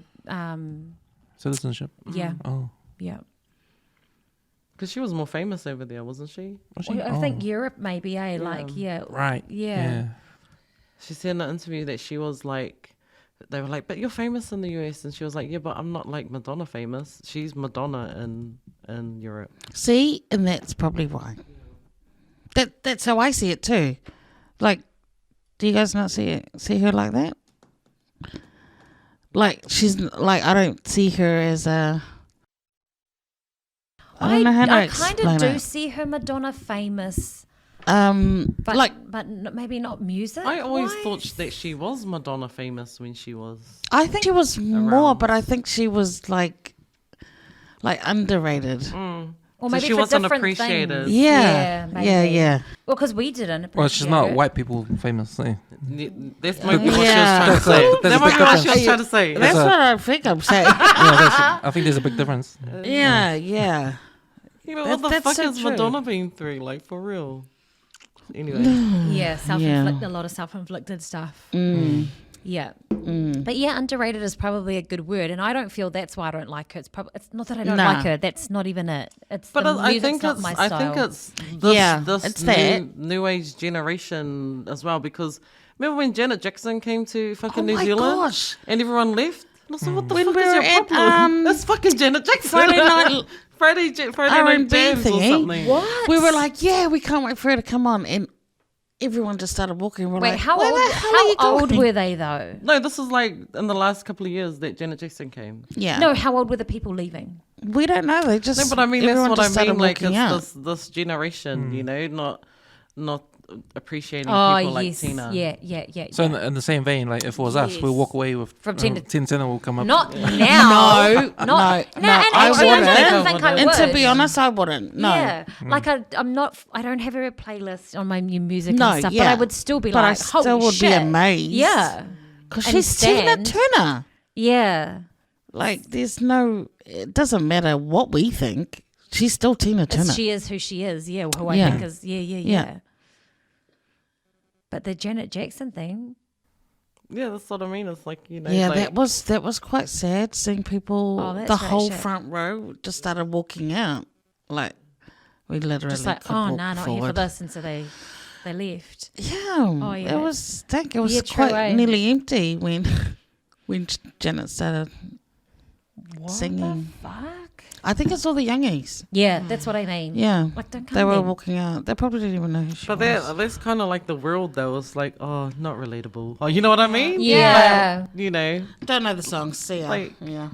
citizenship. Yeah. Oh, Yeah. Because she was more famous over there, wasn't she? was she? I think Europe maybe, Like, yeah. Right. Yeah. She said in an interview that she was like, they were like, but you're famous in the US. And she was like, yeah, but I'm not like Madonna famous. She's Madonna in Europe. See? And that's probably why. That's how I see it too. Like, do you guys not see her like that? Like, she's like, I don't see her as a... I don't know how to I explain kind of do it. see her Madonna famous, But like, maybe not music. I always thought that she was Madonna famous when she was. I think she was more, Around. but I think she was like underrated. or So maybe she for wasn't different appreciated. things. Yeah, maybe. yeah. Well, because we didn't. Well, she's appreciate not it. white people famous. Eh? That's maybe what she was Yeah. trying to say. There's a That might big be what she was difference. trying to say. That's a- what I think I'm saying. I think there's a big difference. yeah. You know, what the That's fuck so has true. Madonna been through? Like, for real. Anyway. Yeah, self-inflicted. A lot of self-inflicted stuff. Yeah. But yeah, underrated is probably a good word, and I don't feel that's why I don't like her. It's not that I don't Nah. like her. That's not even it. It's But the I music's think not it's my I style. think it's this, Yeah, this it's that. new age generation as well, because remember when Janet Jackson came to fucking Oh New my Zealand gosh. and everyone left? And I said, what the When fuck we is were your at, problem? That's fucking Janet Jackson. Friday night Friday night R&B jams or thingy. something. What? We were like, yeah, we can't wait for her to come on, and everyone just started walking. We're Wait, like, how where old? the hell are you How old going? were they though? No, this is like in the last couple of years that Janet Jackson came. Yeah. No, how old were the people leaving? We don't know. They just No, but I mean that's everyone what I just started mean. Like walking out. it's this generation, you know, not appreciating Oh people like yes, Tina. yeah. So in the same vein, like if it was us, we'll walk away with From 10 to- 10 will come up. Not now. No, not no, And I actually, I wouldn't. don't think I And would. to be honest, I wouldn't. No. Yeah, like I'm not. I don't have a playlist on my new music No, and stuff, but yeah. I would still be But I like, still holy would be shit. amazed. Yeah, Because And she's Tina stand. Turner. yeah. Like, there's no, it doesn't matter what we think. She's still Tina Turner. She is who she is. Yeah, who I Yeah. think is. Yeah. Yeah. But the Janet Jackson thing. Yeah, that's what I mean. It's like, you know, Yeah, like, that was quite sad seeing people. Oh, that's the right, whole shit. front row just started walking out. Like we literally Just like, could oh, walk nah, not here for forward. this, and so they left. Yeah, yeah. it was. I think it was Yeah, true, quite eh? nearly empty when when Janet started singing. Fuck. I think it's all the youngies. Yeah, that's what I mean. Yeah, Like, don't come they were then. walking out. They probably didn't even know who she but was. that's kind of like the world though. It's like, oh, not relatable. Oh, you know what I mean? Yeah. Like, you know, Don't know the song. See ya. Like- yeah.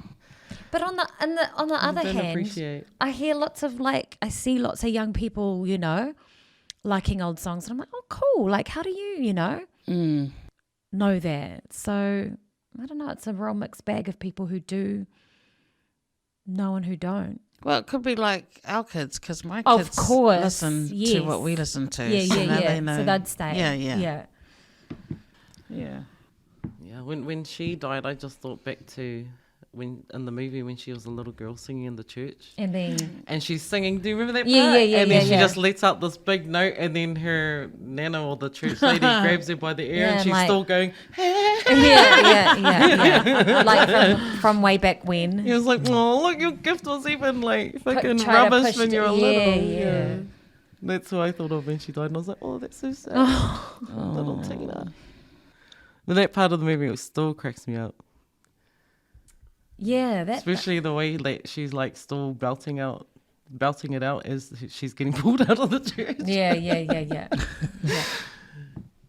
But on the other don't hand, appreciate. I hear lots of I see lots of young people, you know, liking old songs, and I'm like, oh, cool. Like, how do you know that? So I don't know. It's a real mixed bag of people who do know and who don't. Well, it could be like our kids, because my Of kids course, listen to yes. what we listen to. Yeah, so yeah, now yeah. They know. So they'd stay. Yeah. yeah. Yeah, when she died, I just thought back to when in the movie when she was a little girl singing in the church. And then And she's singing, do you remember that part? Yeah, yeah, And then yeah, she yeah. just lets out this big note, and then her nana or the church lady grabs her by the ear, Yeah, and she's like- still going, yeah. Like from way back when. he was like, oh, look, your gift was even like fucking try to rubbish push when it- you're yeah, little. yeah. That's what I thought of when she died, and I was like, oh, that's so sad. Little Tina. But that part of the movie still cracks me up. Yeah, that Especially the way like she's like still belting it out as she's getting pulled out of the church. yeah.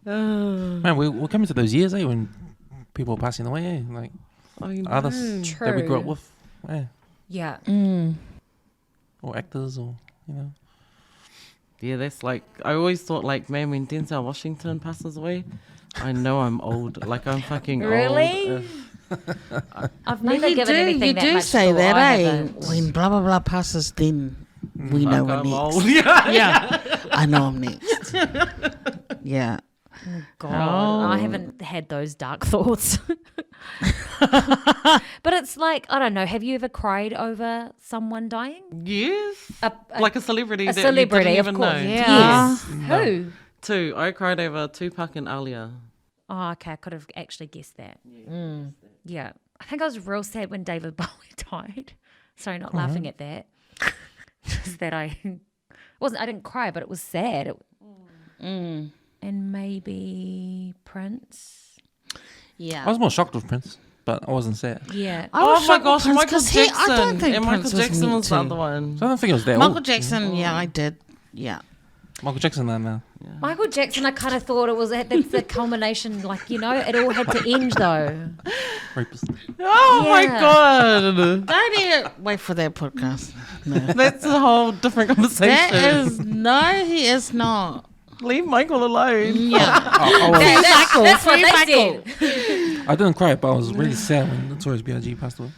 Man, we're coming to those years, when people are passing away, like I know. artists that we grew up True. with, Yeah. or actors, or Yeah, that's like I always thought like, man, when Denzel Washington passes away, I know I'm old. Like I'm fucking Really? old. I've No, never you given do. anything You that do much say thought. that, I eh? haven't. When blah blah blah passes, then we know we're I'm next. old. Yeah. Yeah, I know I'm next. Yeah. God, Oh. I haven't had those dark thoughts. But it's like, I don't know, have you ever cried over someone dying? Yes. A- Like a celebrity A that celebrity, you of didn't course. even know. Yeah. Yes. Who? Two. I cried over Tupac and Alia. Oh, okay. I could have actually guessed that. Yeah. I think I was real sad when David Bowie died. Sorry, not laughing at that. Just that I didn't cry, but it was sad. And maybe Prince. Yeah. I was more shocked with Prince, but I wasn't sad. Yeah. I was Oh my shocked with gosh, Prince Michael 'cause Jackson. I don't think and Prince Michael Jackson meant was the to. other one. So I don't think it was that Michael old. Jackson, yeah, I did. Yeah. Michael Jackson, and Michael Jackson, I kind of thought it was that's the culmination. Like, you know, it all had to end though. rapist. Oh my Yeah. god. Don't even wait for that podcast. No. That's a whole different conversation. That is no, he is not. Leave Michael alone. Yeah. That's what Free they Michael. said. I didn't cry, but I was really sad when Notorious B.I.G. passed away.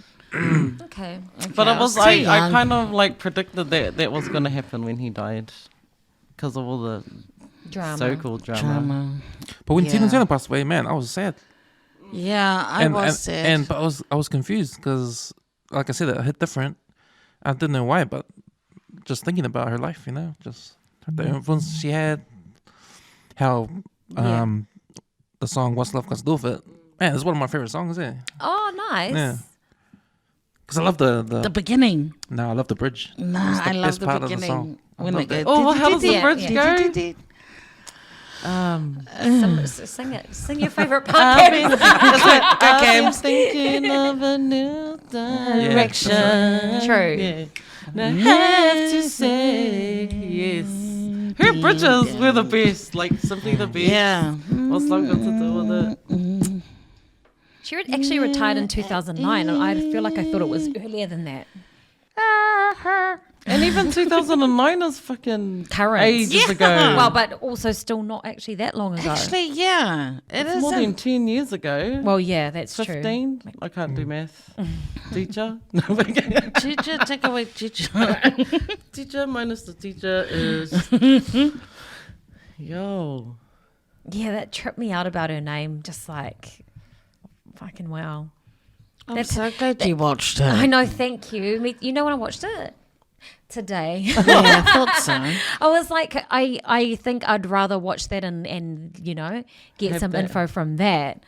Okay. But I it was was too I young. kind of like predicted that was going to happen when he died because of all the Drama. so-called drama. Drama. But when Tina Yeah. Turner passed away, man, I was sad. Yeah, I was sad. But I was confused because, like I said, it hit different. I didn't know why, but just thinking about her life, just the influence she had, how the song "What's Love Got to Do with It." Man, it's one of my favorite songs. Oh, nice. Yeah. Because I love the beginning. No, I love the bridge. No, It's the I love best the part of the beginning. song. I When love it that. goes, Oh, well, how does the Yeah, bridge yeah. go? Sing it. Sing your favorite part. I've Gabby. been thinking of a new direction. True. Yeah. And I have to say yes. Her bridges were the best, like simply the best. Yeah. What's that got to do with it? She actually retired in 2009, and I feel like I thought it was earlier than that. And even 2009 is fucking Current. ages ago. Well, but also still not actually that long ago. Actually, yeah. It It's is. more than 10 years ago. Well, yeah, that's 15. true. I can't do math. Teacher. Teacher, take away teacher. Teacher minus the teacher is. Yo. Yeah, that tripped me out about her name. Just like, fucking wow. I'm so glad you watched it. I know, thank you. You know when I watched it? Today. Yeah, I thought so. I was like, I think I'd rather watch that and you know, get Have some that. info from that.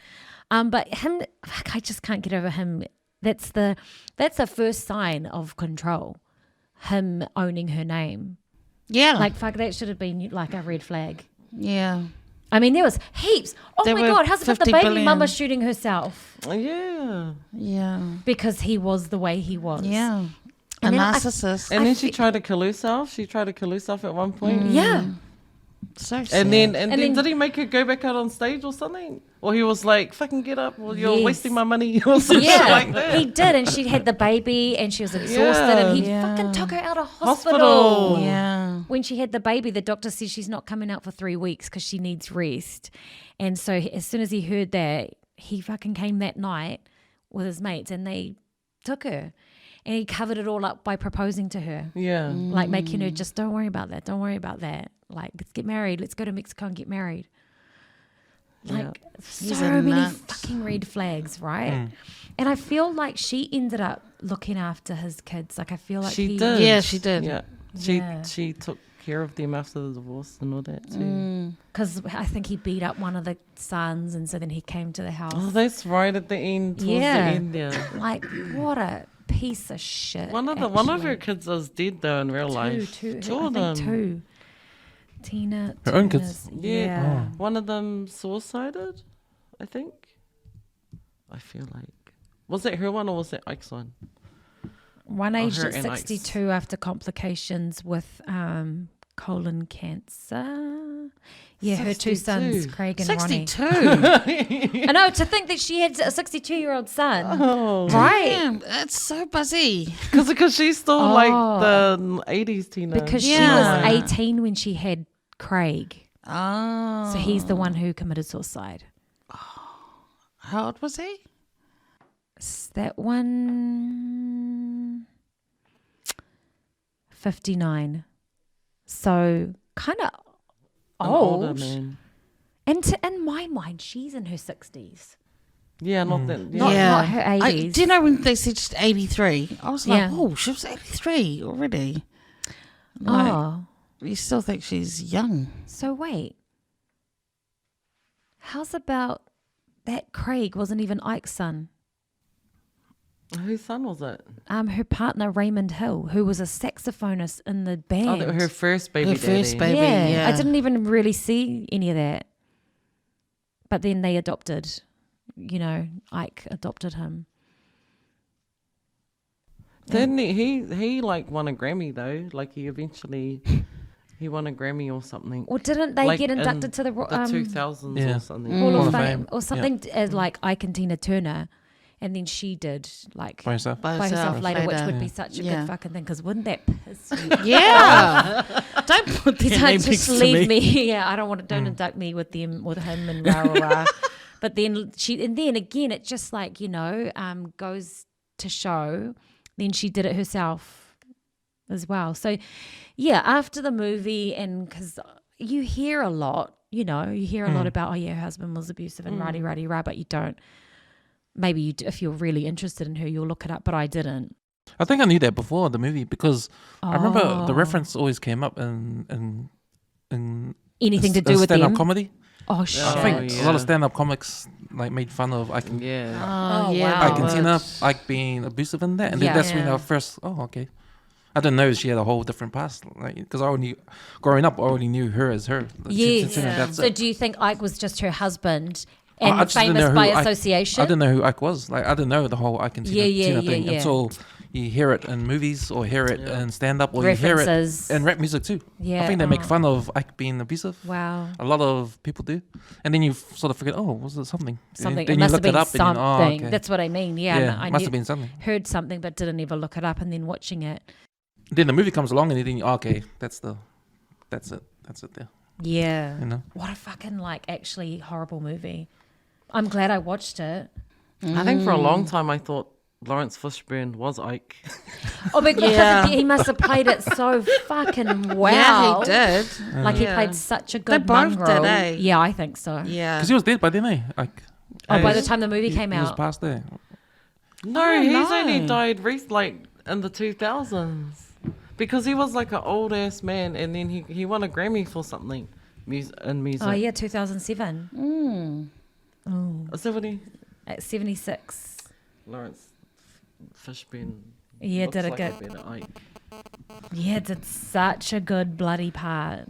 But him, fuck, I just can't get over him. That's the first sign of control. Him owning her name. Yeah. Like, fuck, that should have been like a red flag. yeah. I mean, there was heaps. Oh There my were God, how's about the 50 baby billion. mama shooting herself? Yeah. Yeah. Because he was the way he was. Yeah. A And then I- narcissist. And then she tried to kill herself. She tried to kill herself at one point. Yeah. so sad. And then, then- did he make her go back out on stage or something? Or he was like, fucking get up, or you're Yes. wasting my money, or some shit Yeah, like that. he did, and she had the baby, and she was exhausted, and he Yeah. fucking took her out of Hospital. hospital. yeah. When she had the baby, the doctor said she's not coming out for 3 weeks because she needs rest. And so as soon as he heard that, he fucking came that night with his mates, and they took her, and he covered it all up by proposing to her. Yeah. Like making her just, don't worry about that. Don't worry about that. Like, let's get married. Let's go to Mexico and get married. Like, He's so a many nut. fucking red flags, right? And I feel like she ended up looking after his kids. Like, I feel like She he, did. Yeah, she did. Yeah. Yeah. She took care of them after the divorce and all that too. Because I think he beat up one of the sons, and so then he came to the house. Oh, that's right at the end. Towards Yeah. the end there. Like, what a piece of shit. One of her actually. kids is dead though in real life. Two Two of I them. think two. Tina. Her own kids? Turner's- Yeah. Yeah. One of them suicided, I think. I feel like. Was it her one or was it Ike's one? One Oh, aged her at and Ike's. 62 after complications with colon cancer. Yeah, her two sons, 62. Craig and Ronnie. 62. I know, to think that she had a 62-year-old son. Oh. Right? Damn, that's so buzzy. Because she's still like Oh. the 80s Tina. Because Yeah. she was 18 when she had Craig. Oh. So he's the one who committed suicide. How old was he? That one 59. So kind of An old. older man. And in my mind, she's in her 60s. Yeah, not that. Yeah. Not her 80s. Do you know when they said she's 83? I was like, Yeah. oh, she was 83 already. Like, Oh, you still think she's young. so wait. How's about that Craig wasn't even Ike's son? Whose son was it? Her partner Raymond Hill, who was a saxophonist in the band. Oh, her first baby Her first daddy. baby. yeah. I didn't even really see any of that. But then they adopted, Ike adopted him. Didn't he like won a Grammy though? Like he eventually he won a Grammy or something. Or didn't they Like get in inducted to the The 2000 2000s Yeah. or something. Hall Hall of of Fame Fame. or something like Ike and Tina Turner, and then she did like By yourself. by herself later, which would be Yeah. such a Yeah. good fucking thing. Because wouldn't that piss you? Yeah. Don't put You that don't name just next to leave me. me. Yeah, I don't want to. Don't induct me with him and rah rah rah. But then then again, it just like goes to show. Then she did it herself as well. So yeah, after the movie, and because you hear a lot, you hear a lot about her husband was abusive and rah, but you don't. Maybe you, if you're really interested in her, you'll look it up. But I didn't. I think I knew that before the movie because I remember the Oh. reference always came up in Anything to do with stand-up them? comedy. Oh shit! I think yeah. a lot of stand-up comics like made fun of Ike and Yeah. Oh, yeah. wow. Ike and Tina, Ike being abusive in that, and Yeah. then that's when Yeah. I first. Oh, okay. I didn't know she had a whole different past, like because growing up, I only knew her as her. Like, Yes. Tina, that's So it. do you think Ike was just her husband I and just didn't famous know by who Ike- association? I didn't know who Ike was. Like I didn't know the whole Ike and Tina, Yeah, thing yeah. until you hear it in movies or hear it in stand-up or you hear it References. in rap music too. Yeah. I think they make fun of Ike being abusive. Wow. A lot of people do. And then you sort of forget, oh, was it something? Something. Then It you must have look been it up something. and you, oh, okay. That's what I mean. Yeah. Yeah, I must have been something. heard something but didn't ever look it up, and then watching it. Then the movie comes along and you think, oh, okay, that's it there. Yeah. You know? What a fucking actually horrible movie. I'm glad I watched it. I think for a long time I thought Lawrence Fishburne was Ike. Oh, because Yeah. he must have played it so fucking well. Yeah, he did. Like he Yeah. played such a good both did, mongrel. eh? Yeah, I think so. Yeah. Because he was dead by then, eh? Like, Oh, by He- the time the movie came he was out. past there. No, don't he's know. only died in the 2000s. Because he was like an old ass man, and then he won a Grammy for something in music. Oh yeah, 2007 Is that what he? at 76. Lawrence Fishburne. Yeah, looks did a like good. better Ike. Yeah, did such a good bloody part.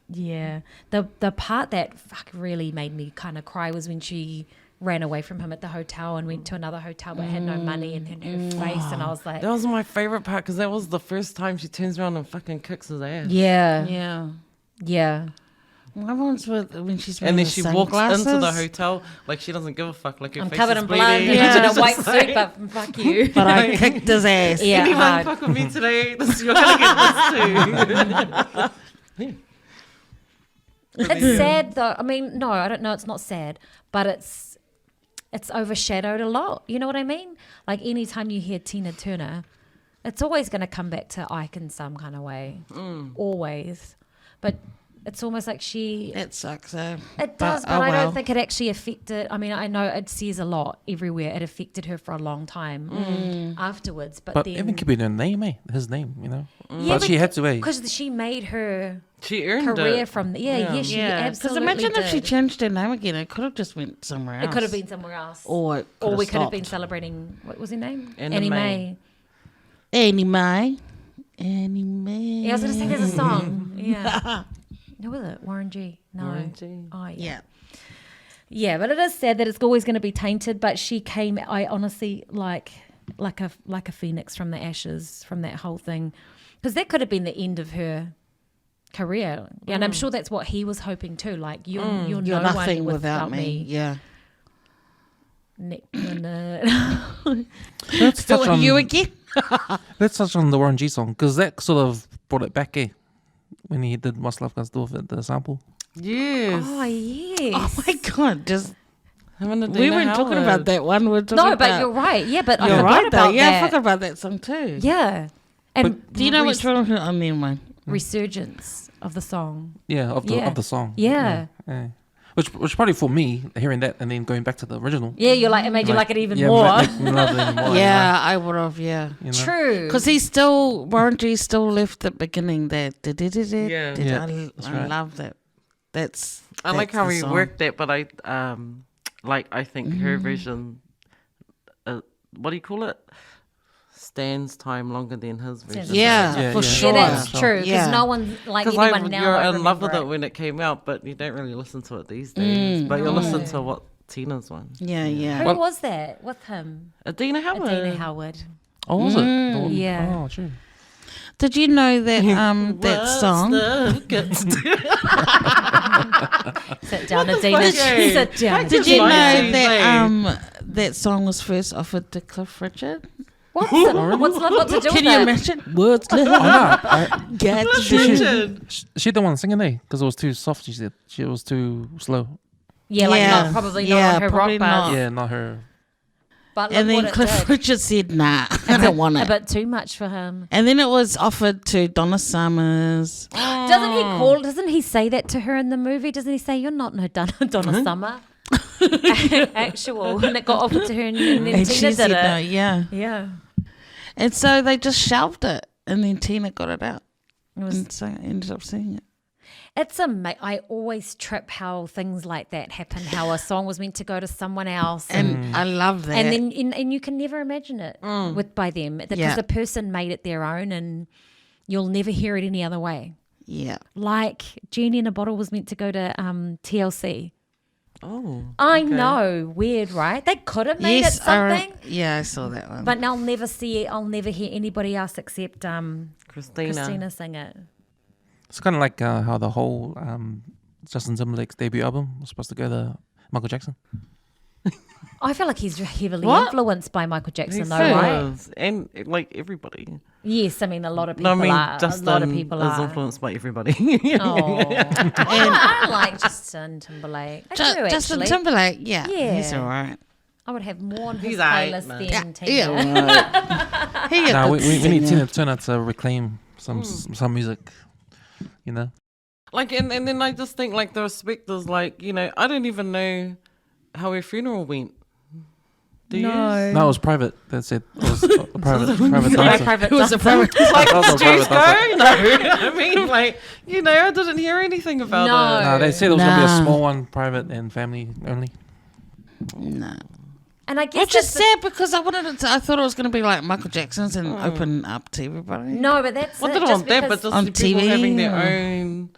Yeah, the part that really made me kind of cry was when she ran away from him at the hotel and went to another hotel but had no money, and her face, and I was like, That was my favorite part because that was the first time she turns around and fucking kicks his ass. yeah, Yeah. yeah. My one's with when she's And wearing then she the walks into the sunglasses. hotel like she doesn't give a fuck. Like her I'm face covered is in blood, bleeding. and in a Just white like, suit, but fuck you. But I kicked his ass. Yeah, Anyone hard. fuck with me today? You're gonna get this too. It's sad though. I mean, no, I don't know. It's not sad, but it's overshadowed a lot. You know what I mean? Like anytime you hear Tina Turner, it's always going to come back to Ike in some kind of way. Always. But it's almost like It sucks, eh? it does, but oh I well. don't think it actually affected. I mean, I know it says a lot everywhere. It affected her for a long time afterwards. But But then, even could be her name, eh? His name, you know? yeah, but she had to, eh? because she made her She earned career it. from she Because absolutely imagine if she did. changed her name again, it could have just went somewhere else. It could have been somewhere else. Or it Or we could have stopped. been celebrating, what was her name? Annie Mae. Annie Mae. Annie Mae. Yeah, I was going to say there's a song. Yeah. Who was it? Warren G? No. Warren G. Oh, yeah. Yeah. Yeah, but it is sad that it's always going to be tainted, but she came, I honestly, like a phoenix from the ashes, from that whole thing. Because that could have been the end of her career. Yeah, and I'm sure that's what he was hoping too. Like, you're You're no nothing one without me. Yeah. Let's touch So on, you again? let's touch on the Warren G song, because that sort of brought it back, eh? When he did What's Love Got to Do with It, the sample. Yes. Oh, yes. Oh my God. Just Him and we Adina weren't talking about Howard. that one. We're talking No, about, but you're right. Yeah, but I You're forgot right, though. about Yeah, I that. forgot about that song too. Yeah. And Do you know which one? I mean, one. resurgence of the song. Yeah, of Yeah. the song. Yeah. Yeah. Which probably for me, hearing that and then going back to the original. Yeah, you're like, it made you like it even yeah, more. make me love it even more, Yeah, I would have. Yeah. you know? True. Because he's still, Warren G still left the beginning there. Yeah. Yeah, I that's right. love that. I like that's how the he song. worked that, but I think her version, what do you call it? Stands time longer than his version. Yeah, Yeah, for yeah. sure. Yeah, that's Sure. true. Because Yeah. no one, like Because anyone now, you're won't in love with remember it when it came out, but you don't really listen to it these days. But you listen to what Tina's one. Yeah, yeah. Who Well- was that with him? Adina Howard. Adina Howard. Oh, was it? The one- Yeah. Oh, true. Did you know that that What's song? the guts to- Sit down, the Adina. fuck, eh? Sit down. Did you know Like that that song was first offered to Cliff Richard? What's love got to do Can with you it? imagine? What's love got to do? Richard. She didn't want to sing it, eh? Because it was too soft, she said. It was too slow. Yeah, like Yeah. not, probably Yeah, not on her probably rock bars. not. Yeah, not her. But look And then what it Cliff did. Richard said, "Nah, I don't want A it." bit too much for him. And then it was offered to Donna Summers. Doesn't he say that to her in the movie? Doesn't he say, you're not no Donna Summer? Actual. And it got offered to her and then And she Tina said did it. no, yeah. Yeah. And so they just shelved it. And then Tina got it out. It was And so I ended up singing it. It's I always trip how things like that happen, how a song was meant to go to someone else. And I love that. And then and you can never imagine it by them because Yeah. the person made it their own and you'll never hear it any other way. yeah. Like Genie in a Bottle was meant to go to TLC. Oh. I okay. know, weird, right? They could have made Yes, it something, yeah, I saw that one. but I'll never see it. I'll never hear anybody else except Christina sing it. It's kind of like how the whole Justin Timberlake's debut album was supposed to go to Michael Jackson. I feel like he's heavily What? influenced by Michael Jackson, He though, right? is. And like everybody. Yes, I mean a lot of No, people I mean, are. Justin A lot of people is are. influenced by everybody. Oh, I like Justin Timberlake. I do Justin actually. Timberlake, yeah, he's Yeah. all right. I would have more on his He's aight, playlist man. than Tina. Yeah, right. He a No, good we need singer. Tina Turner to reclaim some music, you know. Like, and then I just think, like, the respect is, like, you know, I don't even know how her funeral went. Do you? No. No, it was private. That's it. It was a private Yeah, dancer. private It was a dancer. private. Like, That was a Stu's private go? No. I mean, like, you know, I didn't hear anything about No. it. No, they said it was gonna be a Nah. small one, private and family only. No. And I guess Which is that's the- sad because I thought it was going to be like Michael Jackson's and open up to everybody. no, but that's Well, it, I don't just want that, but because- just On the people TV having their or- own,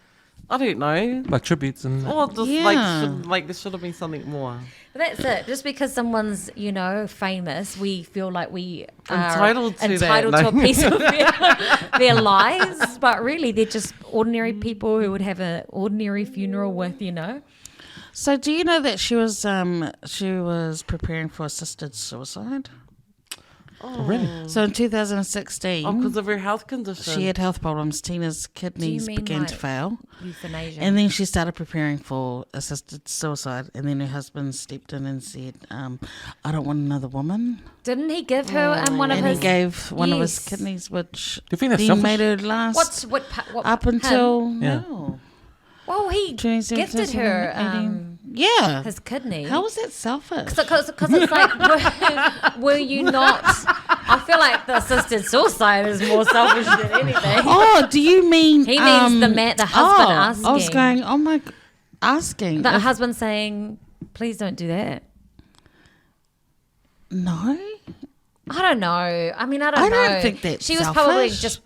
I don't know. Like tributes and Or just, Yeah. like there should have been something more. That's it. Just because someone's, you know, famous, we feel like we are Entitled to that, entitled no. to a piece of their lives. But really, they're just ordinary people who would have an ordinary funeral with, you know. So do you know that she was preparing for assisted suicide? Oh, really? So in 2016, Oh, because of her health condition. she had health problems. Tina's kidneys mean began to like- fail. Euthanasia. And then she started preparing for assisted suicide. And then her husband stepped in and said, I don't want another woman. Didn't he give her one of And he his? gave one of his Yes. kidneys, which Do you think that's then selfish? made her last What up him? until Yeah. now. Well, he 27, gifted her 18. Yeah. his kidney. How is that selfish? Because it's like, were you not? I feel like the assisted suicide is more selfish than anything. Oh, do you mean He means the husband asking. I was going, oh my, asking. The husband saying, "Please don't do that." No, I don't know. I mean, I don't I know. don't think that's she was probably selfish. just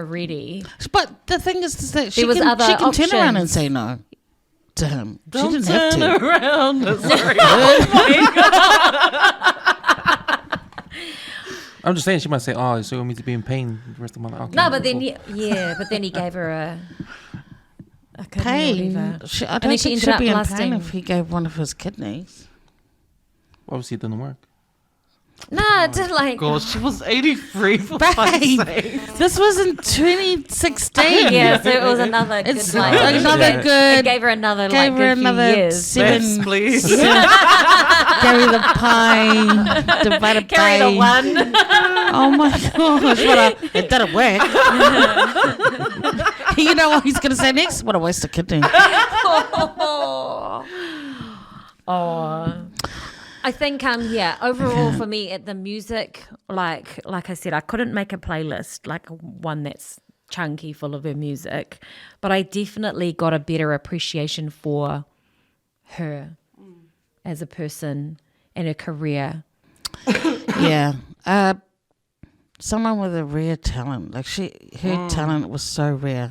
ready. but the thing is that she There was can, other she can turn around and options. say no to him. Don't she didn't have turn to. around. Sorry. I'm just saying she might say, "Oh, so you want me to be in pain the rest of my life?" Okay, No, but then cool. but then he gave her a kidney or Pain. whatever. I then don't she think ended she'd up be in lasting- pain if he gave one of his kidneys. Obviously, it didn't work. Nah, it did like God, she was 83 for fuck's Babe, sake. this was in 2016. yeah. So it was another. It's good, like, another Yeah. good. It gave her another gave like her good few another years. seven. Yes, please. Gave her the pie divided Carry by the one. Oh my gosh, it didn't work. You know what he's gonna say next? What a waste of kidney. Oh. I think overall for me at the music, like I said, I couldn't make a playlist like one that's chunky full of her music, but I definitely got a better appreciation for her as a person and her career. Yeah. Someone with a rare talent. Like her talent was so rare.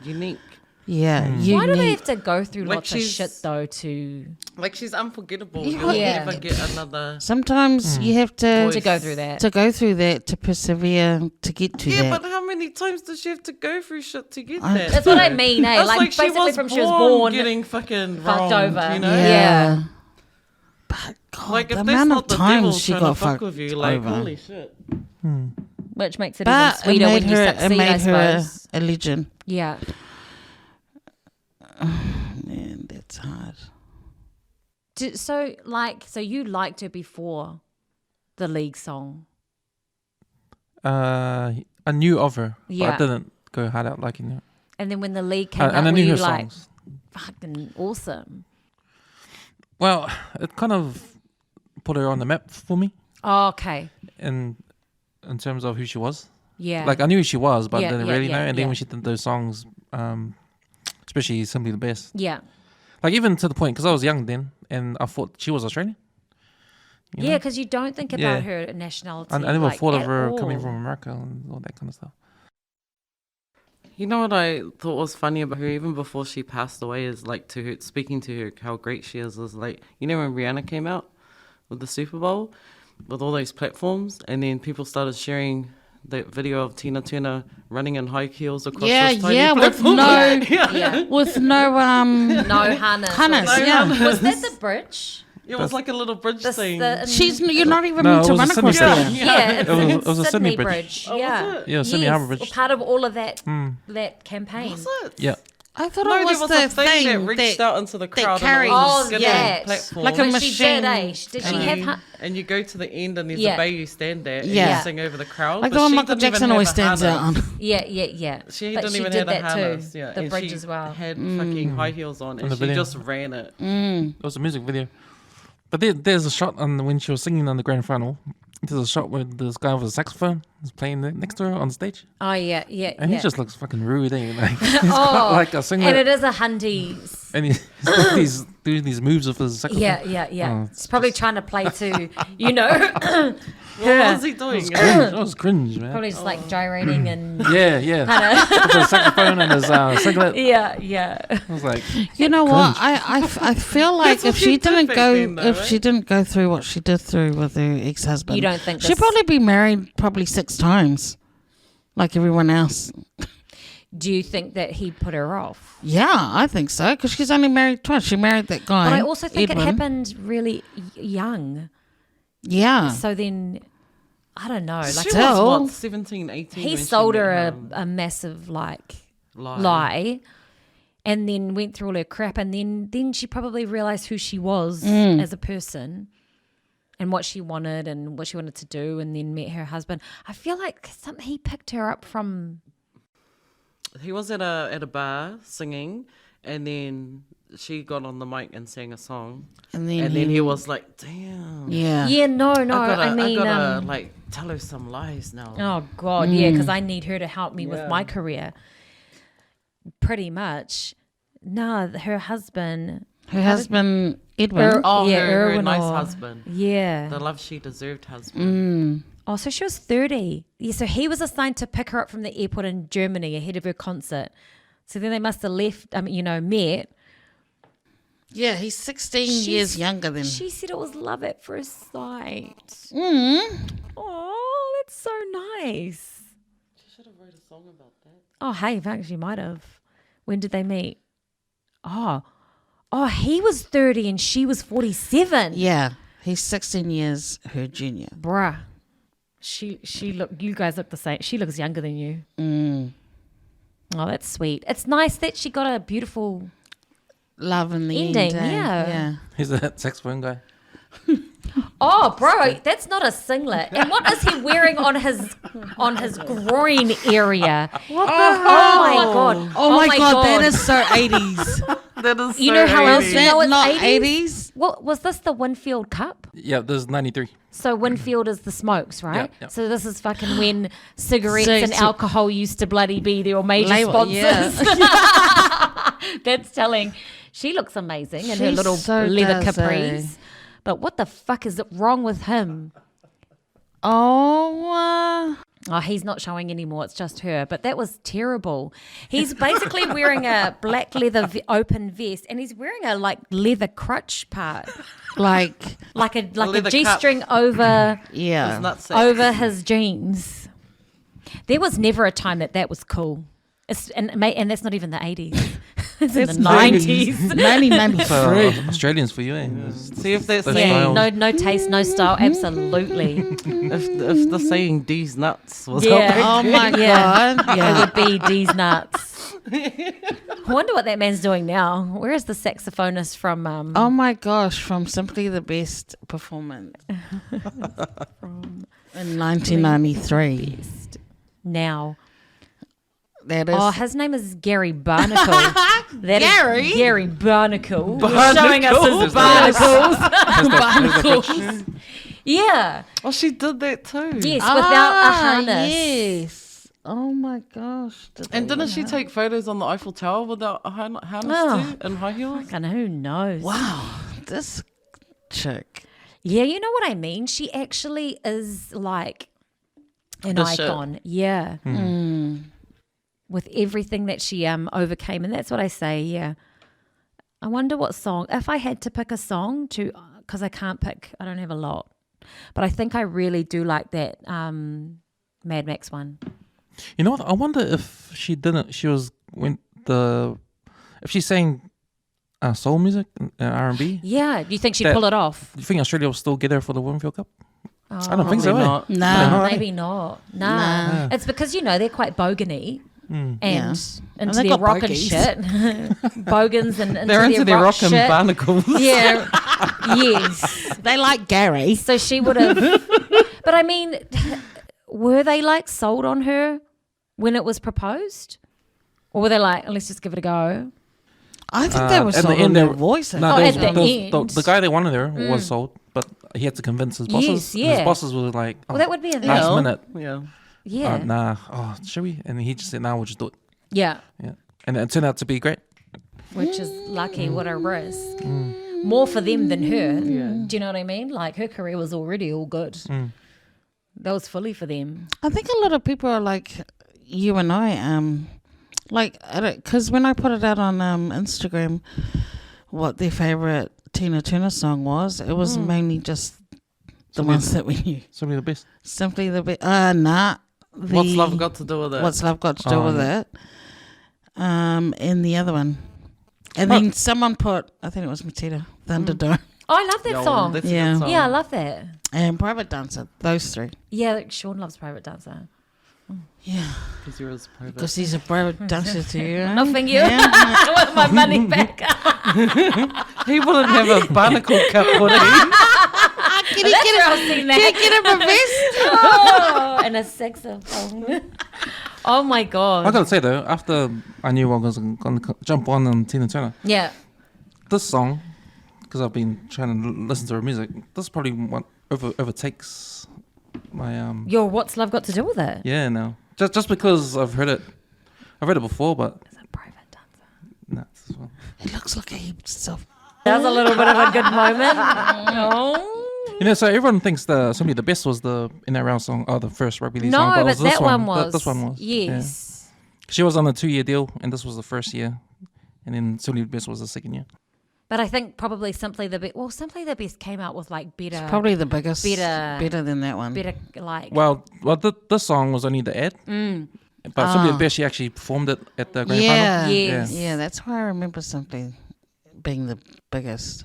Unique. Yeah. Why do they unique. have to go through Like lots of she's- shit though to Like, she's unforgettable. Yeah. You'll Yeah. never get another. Sometimes you have to go through that? go through that to persevere to get to Yeah, that. but how many times does she have to go through shit to get I- that? That's what I mean, eh? That's Like, she basically was from she was born getting fucking fucked wronged, over. you know? Yeah. But God, Like, the if that's amount not of the devil times she trying to got fuck fucked with you, like, over. holy shit. which makes it But even sweeter when you it succeed, made I her suppose. a legend. Yeah. Man, that's hard. So you liked her before the League song? I knew of her, but Yeah. I didn't go hard out liking her. And then when the League came And out, I were knew you her like, songs. fucking awesome? Well, it kind of put her on the map for me Oh, okay. in terms of who she was. Yeah. Like I knew who she was, but Yeah, didn't yeah, really yeah, know. And yeah. then when she did those songs, especially "Simply the Best," yeah. like even to the point because I was young then, and I thought she was Australian. You Yeah, know? because you don't think about Yeah. her nationality. I never like, thought of at her all. coming from America and all that kind of stuff. You know what I thought was funny about her, even before she passed away, is like to her, speaking to her, how great she is like, you know, when Rihanna came out with the Super Bowl, with all those platforms, and then people started sharing that video of Tina Turner running in high heels across this tiny with platform. no, Yeah. with no, No harness. harness, yeah. Was that the bridge? It was like a little bridge thing. You're not even No, meant to it was run a Sydney across bridge. there. Yeah, It was a Sydney Bridge. Oh, was Yeah. it? Yeah, Sydney Yes, Harbour Bridge. part of all of that that campaign. Was it? Yeah. I thought No, it was there was the a thing that thing reached out into the crowd. carries- and it Oh, was skinny that. platform. Like a But she did, machine. Did she and, have... you, and you go to the end and there's Yeah. a bay you stand there and Yeah. you sing over the crowd. like but the one she Michael didn't even Jackson have always a stands out harness. on. Yeah. She But didn't she even did have a that harness. too. Yeah. The and bridge she as well. had fucking high heels on and the she video. just ran it. It was a music video. But there's a shot on when she was singing on the grand final. There's a shot where this guy with a saxophone is playing next to her on stage. Oh, yeah. And he just looks fucking rude, eh? Like, he's Oh, got like a singlet. and it is a Hundies. And he's got doing these moves with his saxophone. Yeah. Oh, It's probably trying to play to, you know, What was he doing? That was cringe, man. probably just like gyrating and Yeah. With his saxophone and his singlet. yeah. I was like, You know what? I feel like what if she you did didn't back go then, though, if right? she didn't go through what she did through with her ex-husband, You don't think she'd this- probably be married probably 6 times, like everyone else. Do you think that he put her off? Yeah, I think so because she's only married twice. She married that guy. But I also think Edwin. it happened really young. Yeah, So then, I don't know. Like She Still- was, what, 17, 18? he when she sold her met a massive like lie. lie, and then went through all her crap, and then she probably realized who she was as a person. And what she wanted and what she wanted to do, and then met her husband. I feel like he picked her up from. He was at a bar singing, and then she got on the mic and sang a song, and and then he was like, "Damn, yeah. Yeah, no. I I mean, gotta like tell her some lies now." oh God, yeah, because I need her to help me with my career. Pretty much. No, her husband. Her husband Edwin. Oh, Yeah, her Erwin nice or- husband, Yeah. the love she deserved husband. Oh, so she was 30. Yeah, so he was assigned to pick her up from the airport in Germany ahead of her concert. So then they must have left, met. Yeah, he's 16 years younger than. She said it was love at first sight. Mm. Oh, that's so nice. She should have wrote a song about that. Oh, hey, in fact, she might have. When did they meet? Oh, he was 30 and she was 47. Yeah, he's 16 years her junior. Bruh. She look. You guys look the same. She looks younger than you. Oh, that's sweet. It's nice that she got a beautiful. Love in the Ending, end. eh? yeah. he's that saxophone guy. Oh, bro, that's not a singlet. And what is he wearing on his groin area? What the hell? Oh my god! Oh, my god, that is so 80s. That is You know how else Is you know that it's not 80s? 80s? What was this? The Winfield Cup? Yeah, there's 93. So Winfield is the smokes, right? Yeah. So this is fucking when cigarettes So- and so- alcohol used to bloody be their major Label, sponsors. yeah. That's telling. She looks amazing in her She little so leather does, capris. But what the fuck is wrong with him? Oh, Oh, he's not showing anymore. It's just her. But that was terrible. He's basically wearing a black leather open vest, and he's wearing a like leather crutch part, like, like a leather G-string over yeah. over his jeans. There was never a time that was cool. And that's not even the 80s. It's in the 90s. 1993. So Australians for you, eh? See if that's That's Yeah, style. no taste, no style. Absolutely. if the saying "D's nuts" was Yeah. Oh my Yeah. god. It Yeah. would be D's nuts. I wonder what that man's doing now. Where is the saxophonist from? Oh my gosh, from Simply the Best performance in 1993. Now. That is. Oh, his name is Gary Barnacle. That is Gary? Gary Barnacle. Showing us his Barnacles. barnacles. Yeah. Oh, she did that too. Yes, without a harness. Yes. Oh my gosh. And didn't she take photos on the Eiffel Tower without a harness Oh. too, in high heels? And who knows? Wow, this chick. Yeah, you know what I mean? She actually is like an The shit. icon. Yeah. with everything that she overcame. And that's what I say, yeah. I wonder what song, if I had to pick a song to, because I can't pick, I don't have a lot. But I think I really do like that Mad Max one. You know what? I wonder if she didn't. If she sang soul music and R&B. Yeah, do you think she'd That- pull it off? Do you think Australia will still get her for the Women's World Cup? Oh, I don't think so. Probably eh? not. No. maybe not. Nah. Nah. It's because, they're quite bogany. And Yeah. into And they their got rock and bogies. shit. Bogans and into They're into their rock and shit. barnacles. Yeah. Yes. They like Gary. So she would have. But I mean, were they like sold on her when it was proposed? Or were they like, let's just give it a go? I think they were at the sold end on their they- voices. No, Oh, there at was- the there was- end. the guy they wanted her was sold, but he had to convince his bosses. Yes, yeah. His bosses were like, Well, that would be a last thing. minute. Yeah. Yeah. Nah, should we? And he just said, nah, we'll just do it. Yeah. Yeah. And it turned out to be great. Which is lucky. What a risk. More for them than her. Yeah. Do you know what I mean? Like her career was already all good. That was fully for them. I think a lot of people are like you and I, because when I put it out on Instagram, what their favorite Tina Turner song was, it was mainly just the ones that we knew. Somebody the best. Simply the best. Nah. What's love got to do with it? What's love got to do Oh, with yeah. it? And the other one, and then someone put, I think it was Matita, Thunderdome, Oh, I love that Yeah, song. that's a good Yeah. song. Yeah, I love that. and Private Dancer. Those three. Yeah, Sean loves Private Dancer. Yeah, Because you're his private. because he's a private dancer to you. Nothing you. Yeah. I want my money back. He wouldn't have a barnacle cup, would he? Can he That's get where him? I've seen Can he that. get him a vest? Oh, and a saxophone. Oh my I god. gotta say though, after I knew I was gonna jump on Tina Turner, Yeah. this song, because I've been trying to listen to her music, this is probably what overtakes my Your What's Love Got to Do with it? yeah, no, just because I've heard it before, but It's a private dancer. no, this one. He looks like a heap of stuff. That was a little bit of a good moment. Oh. You know, so everyone thinks Somebody the Best was the In That Round song, the first rugby league No, song, but it was this that one was. This one was. yeah. Yes. She was on a 2-year deal, and this was the first year, and then Somebody the Best was the second year. But I think probably Simply the Best. Well, Simply the Best came out with like better. It's probably the biggest. Better- Better than that one. better like. Well, this song was only the ad, but Somebody the Best, she actually performed it at the grand Yeah. final. Yes. Yeah, that's why I remember something being the biggest.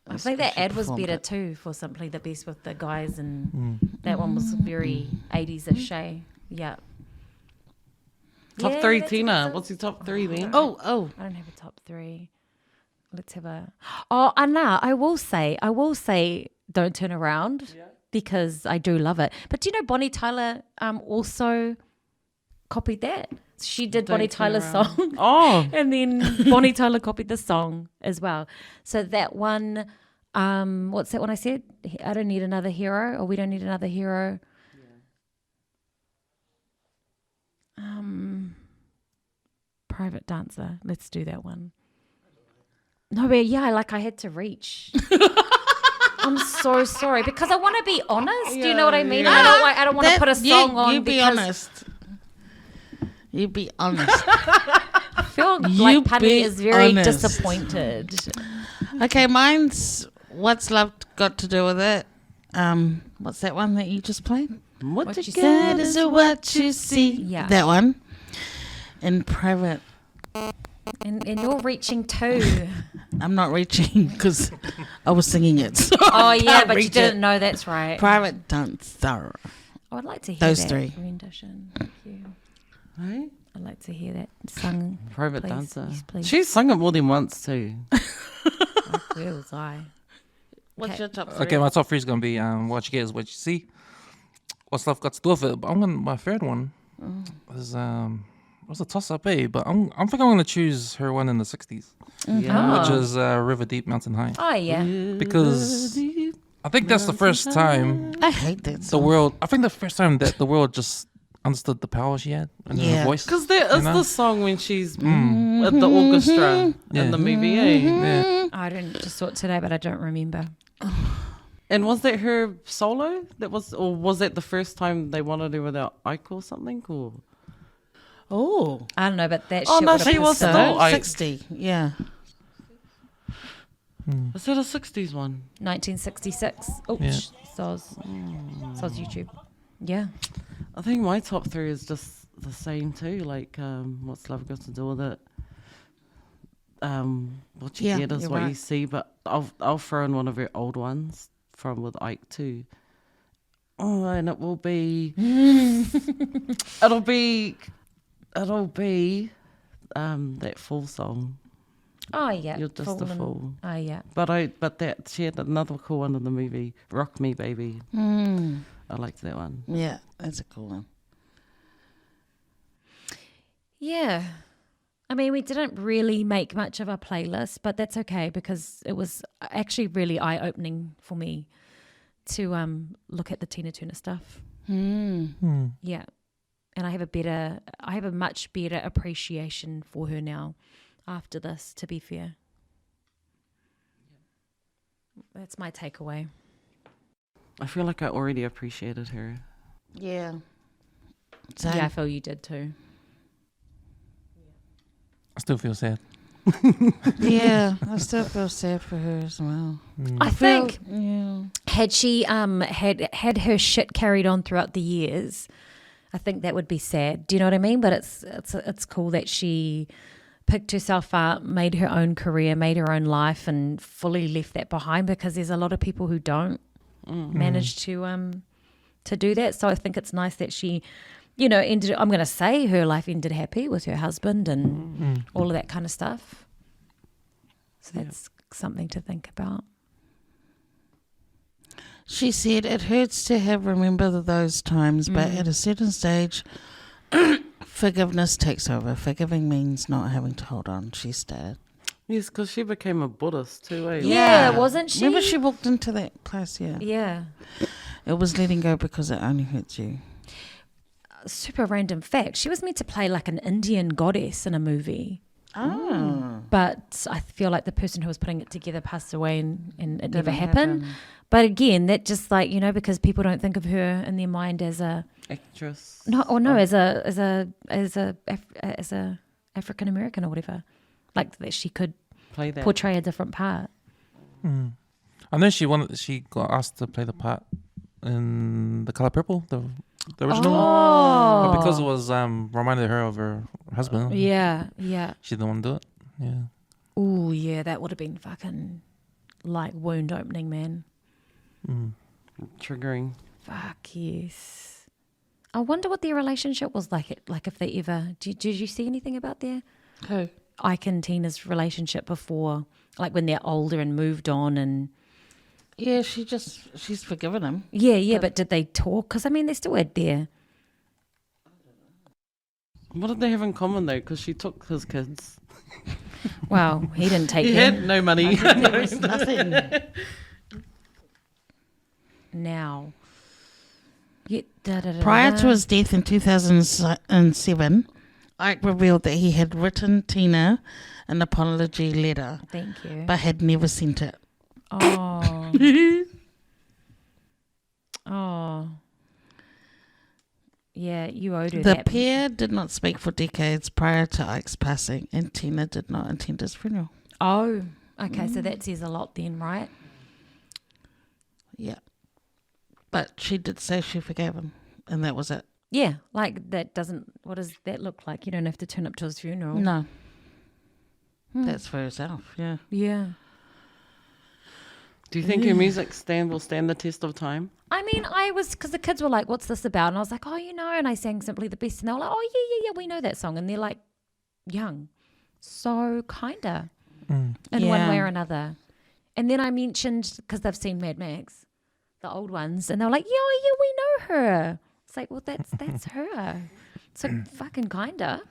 I think that She ad was performed better it. too for Simply the Best with the guys, and that one was very 80s-ish. Yeah. Top Yeah, three, that's Tina. awesome. What's your top three then? Oh. I don't have a top three. Let's have a. Oh, Anna, I will say, Don't Turn Around because I do love it. But do you know Bonnie Tyler also copied that? She did Bonnie Don't Turn Tyler's Around. song. Oh, And then Bonnie Tyler copied the song as well. So that one, what's that one I said? I don't need another hero, or we don't need another hero. Private Dancer. Let's do that one. No, but yeah, like I had to reach. I'm so sorry because I want to be honest. Do you know what I mean? Yeah. And I don't want to put a song on You be because honest. You be honest. I feel You like Punny be is very honest. disappointed. Okay, mine's What's Love Got to Do with It? What's that one that you just played? what What you you get? That is what you see. Yeah. That one. In private. And you're reaching too. I'm not reaching because I was singing it. So Oh I yeah, can't but you reach didn't it. know that's right. Private dancer. I would like to hear Those that three. rendition. Thank you. Right? I'd like to hear that sung. Private Please, dancer. yes, please. She's sung it more than once too. Where was I? What's Okay. your top three? Okay, my top three is gonna be What You Get Is What You See. What's Love Got to Do with It? But my third one is was a toss up, but I think I'm gonna choose her one in the '60s, Yeah. which is River Deep, Mountain High, Oh yeah. because I think that's the first time I hate that the song. world. I think the first time that the world just understood the power she had in Yeah. her voice. Because there is You know? the song when she's at the orchestra Yeah. in the movie, eh? Yeah. I didn't just saw it today, but I don't remember. And was that her solo? Or was that the first time they wanted her without Ike or something? Or Oh. I don't know, but that Oh, shit no, would have she was pissed her still- off. I- 60. Yeah. Is that a 60s one? 1966. Oops. Yeah. Soz YouTube. Yeah. I think my top three is just the same too. Like, what's love got to do with it? What you Yeah, get is you're what you right. see. But I'll throw in one of her old ones from with Ike too. Oh, and it will be. it'll be that full song. Oh, yeah. You're just a and- fool. Oh, yeah. But that she had another cool one in the movie, Rock Me Baby. Mm. I liked that one. Yeah, that's a cool one. Yeah. I mean, we didn't really make much of a playlist, but that's okay because it was actually really eye-opening for me to look at the Tina Turner stuff. Mm. Yeah. And I have a much better appreciation for her now after this, to be fair. That's my takeaway. I feel like I already appreciated her. Yeah. Yeah, I feel you did too. I still feel sad. Yeah, I still feel sad for her as well. I think Yeah. had she had her shit carried on throughout the years, I think that would be sad. Do you know what I mean? But it's cool that she picked herself up, made her own career, made her own life, and fully left that behind. Because there's a lot of people who don't manage to do that. So I think it's nice that she, you know, ended. I'm going to say her life ended happy with her husband and all of that kind of stuff. So that's something to think about. She said it hurts to have remember those times, but at a certain stage, forgiveness takes over. Forgiving means not having to hold on. She said. Yes, because she became a Buddhist too, eh? Yeah, wasn't she? Remember she walked into that place, yeah. Yeah. It was letting go because it only hurts you. Super random fact. She was meant to play like an Indian goddess in a movie. Oh. But I feel like the person who was putting it together passed away and it never Didn't happened. happen. But again, that just like, you know, because people don't think of her in their mind as a Actress. as a African American or whatever. Like that she could Play that. portray a different part. I know she got asked to play the part in The Color Purple, the original one. But because it was reminded her of her husband, Yeah. she didn't want to do it. Yeah. Oh yeah, that would have been fucking like wound opening, man. Triggering. Fuck yes. I wonder what their relationship was like. Like if they ever did you see anything about their Who? Ike and Tina's relationship before, like when they're older and moved on and Yeah, she's forgiven him. yeah. But did they talk? Because I mean, they still had their What did they have in common though? Because she took his kids. well, he didn't take He them. had no money. There was nothing. Now, yeah, da. Prior to his death in 2007, Ike revealed that he had written Tina an apology letter, Thank you. but had never sent it. Oh. Oh. Yeah, you owed her The that. pair did not speak for decades prior to Ike's passing, and Tina did not attend his funeral. Oh, okay. So that says a lot then, right? Yeah. But she did say she forgave him, and that was it. Yeah, like that doesn't. What does that look like? You don't have to turn up to his funeral. No. That's for herself, yeah. Yeah. Do you think her music will stand the test of time? I mean, I was because the kids were like, "What's this about?" And I was like, "Oh, you know." And I sang "Simply the Best," and they were like, "Oh, yeah, we know that song." And they're like, young, so kinda in one Yeah. way or another. And then I mentioned because they've seen Mad Max, the old ones, and they were like, "Yeah, we know her." It's like, well, that's her. So fucking kinda.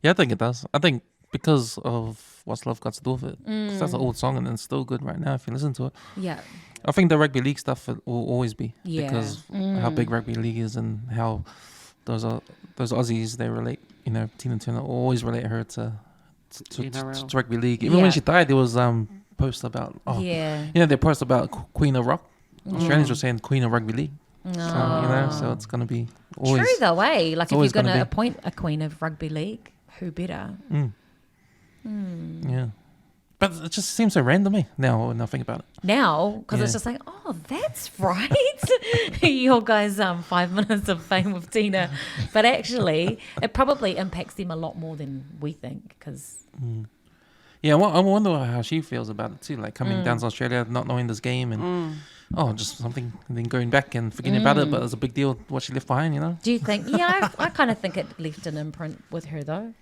Yeah, I think it does. I think because of What's Love Got to Do with It. 'Cause that's an old song and it's still good right now if you listen to it. Yeah. I think the rugby league stuff will always be Yeah. because how big rugby league is and how those Aussies they relate. You know, Tina Turner always relate her to rugby league. Even Yeah. when she died, there was posts about Yeah. you know, they post about Queen of Rock. Australians were saying Queen of Rugby League. So, so it's going to be always. True though, eh? Like if you're always going to gonna be. appoint a queen of rugby league, who better? Yeah. But it just seems so random to me now when I think about it. Now, because it's Yeah. just like, oh, that's right. Your guys' 5 minutes of fame with Tina. But actually, it probably impacts them a lot more than we think because... Yeah, well, I wonder how she feels about it too. Like coming down to Australia, not knowing this game, and just something, and then going back and forgetting about it. But it's a big deal what she left behind, you know. Do you think... Yeah, I kind of think it left an imprint with her though.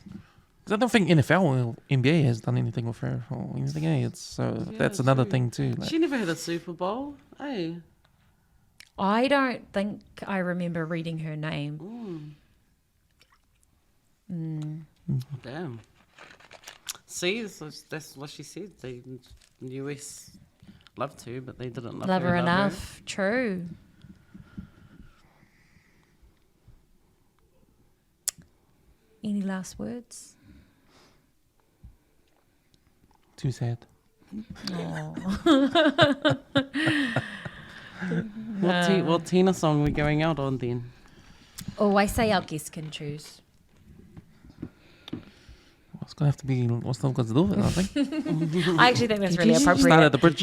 'Cause I don't think NFL or NBA has done anything with her or anything. It's so that's another thing too. Like, She never had a Super Bowl. Hey. I don't think I remember reading her name. Damn. See, that's what she said. The US loved her, but they didn't Love her enough. True. Any last words? too sad. What Tina song we going out on then? Oh, I say our guests can choose. It's gonna have to be. What's not going to do with it? I think. I actually think that's really Start appropriate. at the bridge.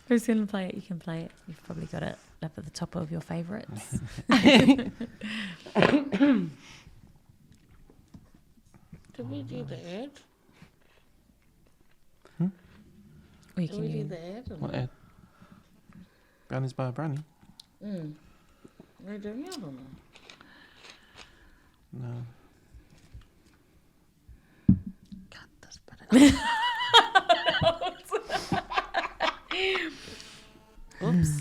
Who's going to play it? You can play it. You've probably got it up at the top of your favourites. Did we do the ad? Or you Did can we do use- the ad? Or What not? ad? Brownies by Brownie. We're doing the other one. No. Cut this bit out. Oops.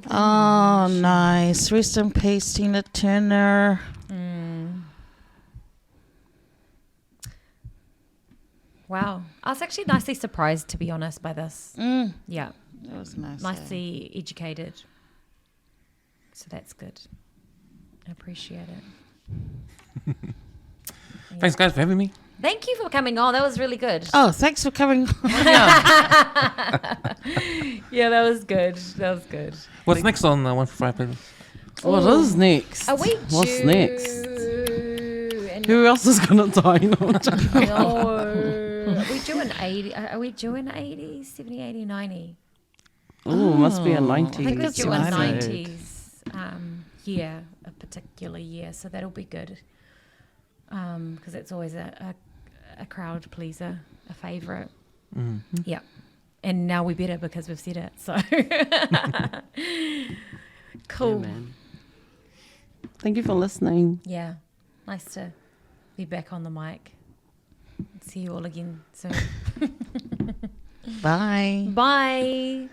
Oh, nice. Rest in peace, Tina Turner. Wow. I was actually nicely surprised, to be honest, by this. Yeah. That was nice. Nicely educated. So that's good. I appreciate it. Thanks, guys, for having me. Thank you for coming on. That was really good. Oh, thanks for coming. Yeah, that was good. That was good. What's next on One for Five Playlist? What is next? Are we What's due- next? And Who else is gonna die? No, Are we doing 80? Are we doing 80, 70, 80, 90? Oh, must be a 90s. I think we're That's doing right. 90s year, a particular year. So that'll be good. Because it's always a crowd pleaser, a favourite. Yeah. And now we better because we've said it. So cool. Yeah, man. Thank you for listening. Yeah. Nice to be back on the mic. See you all again soon. Bye. Bye.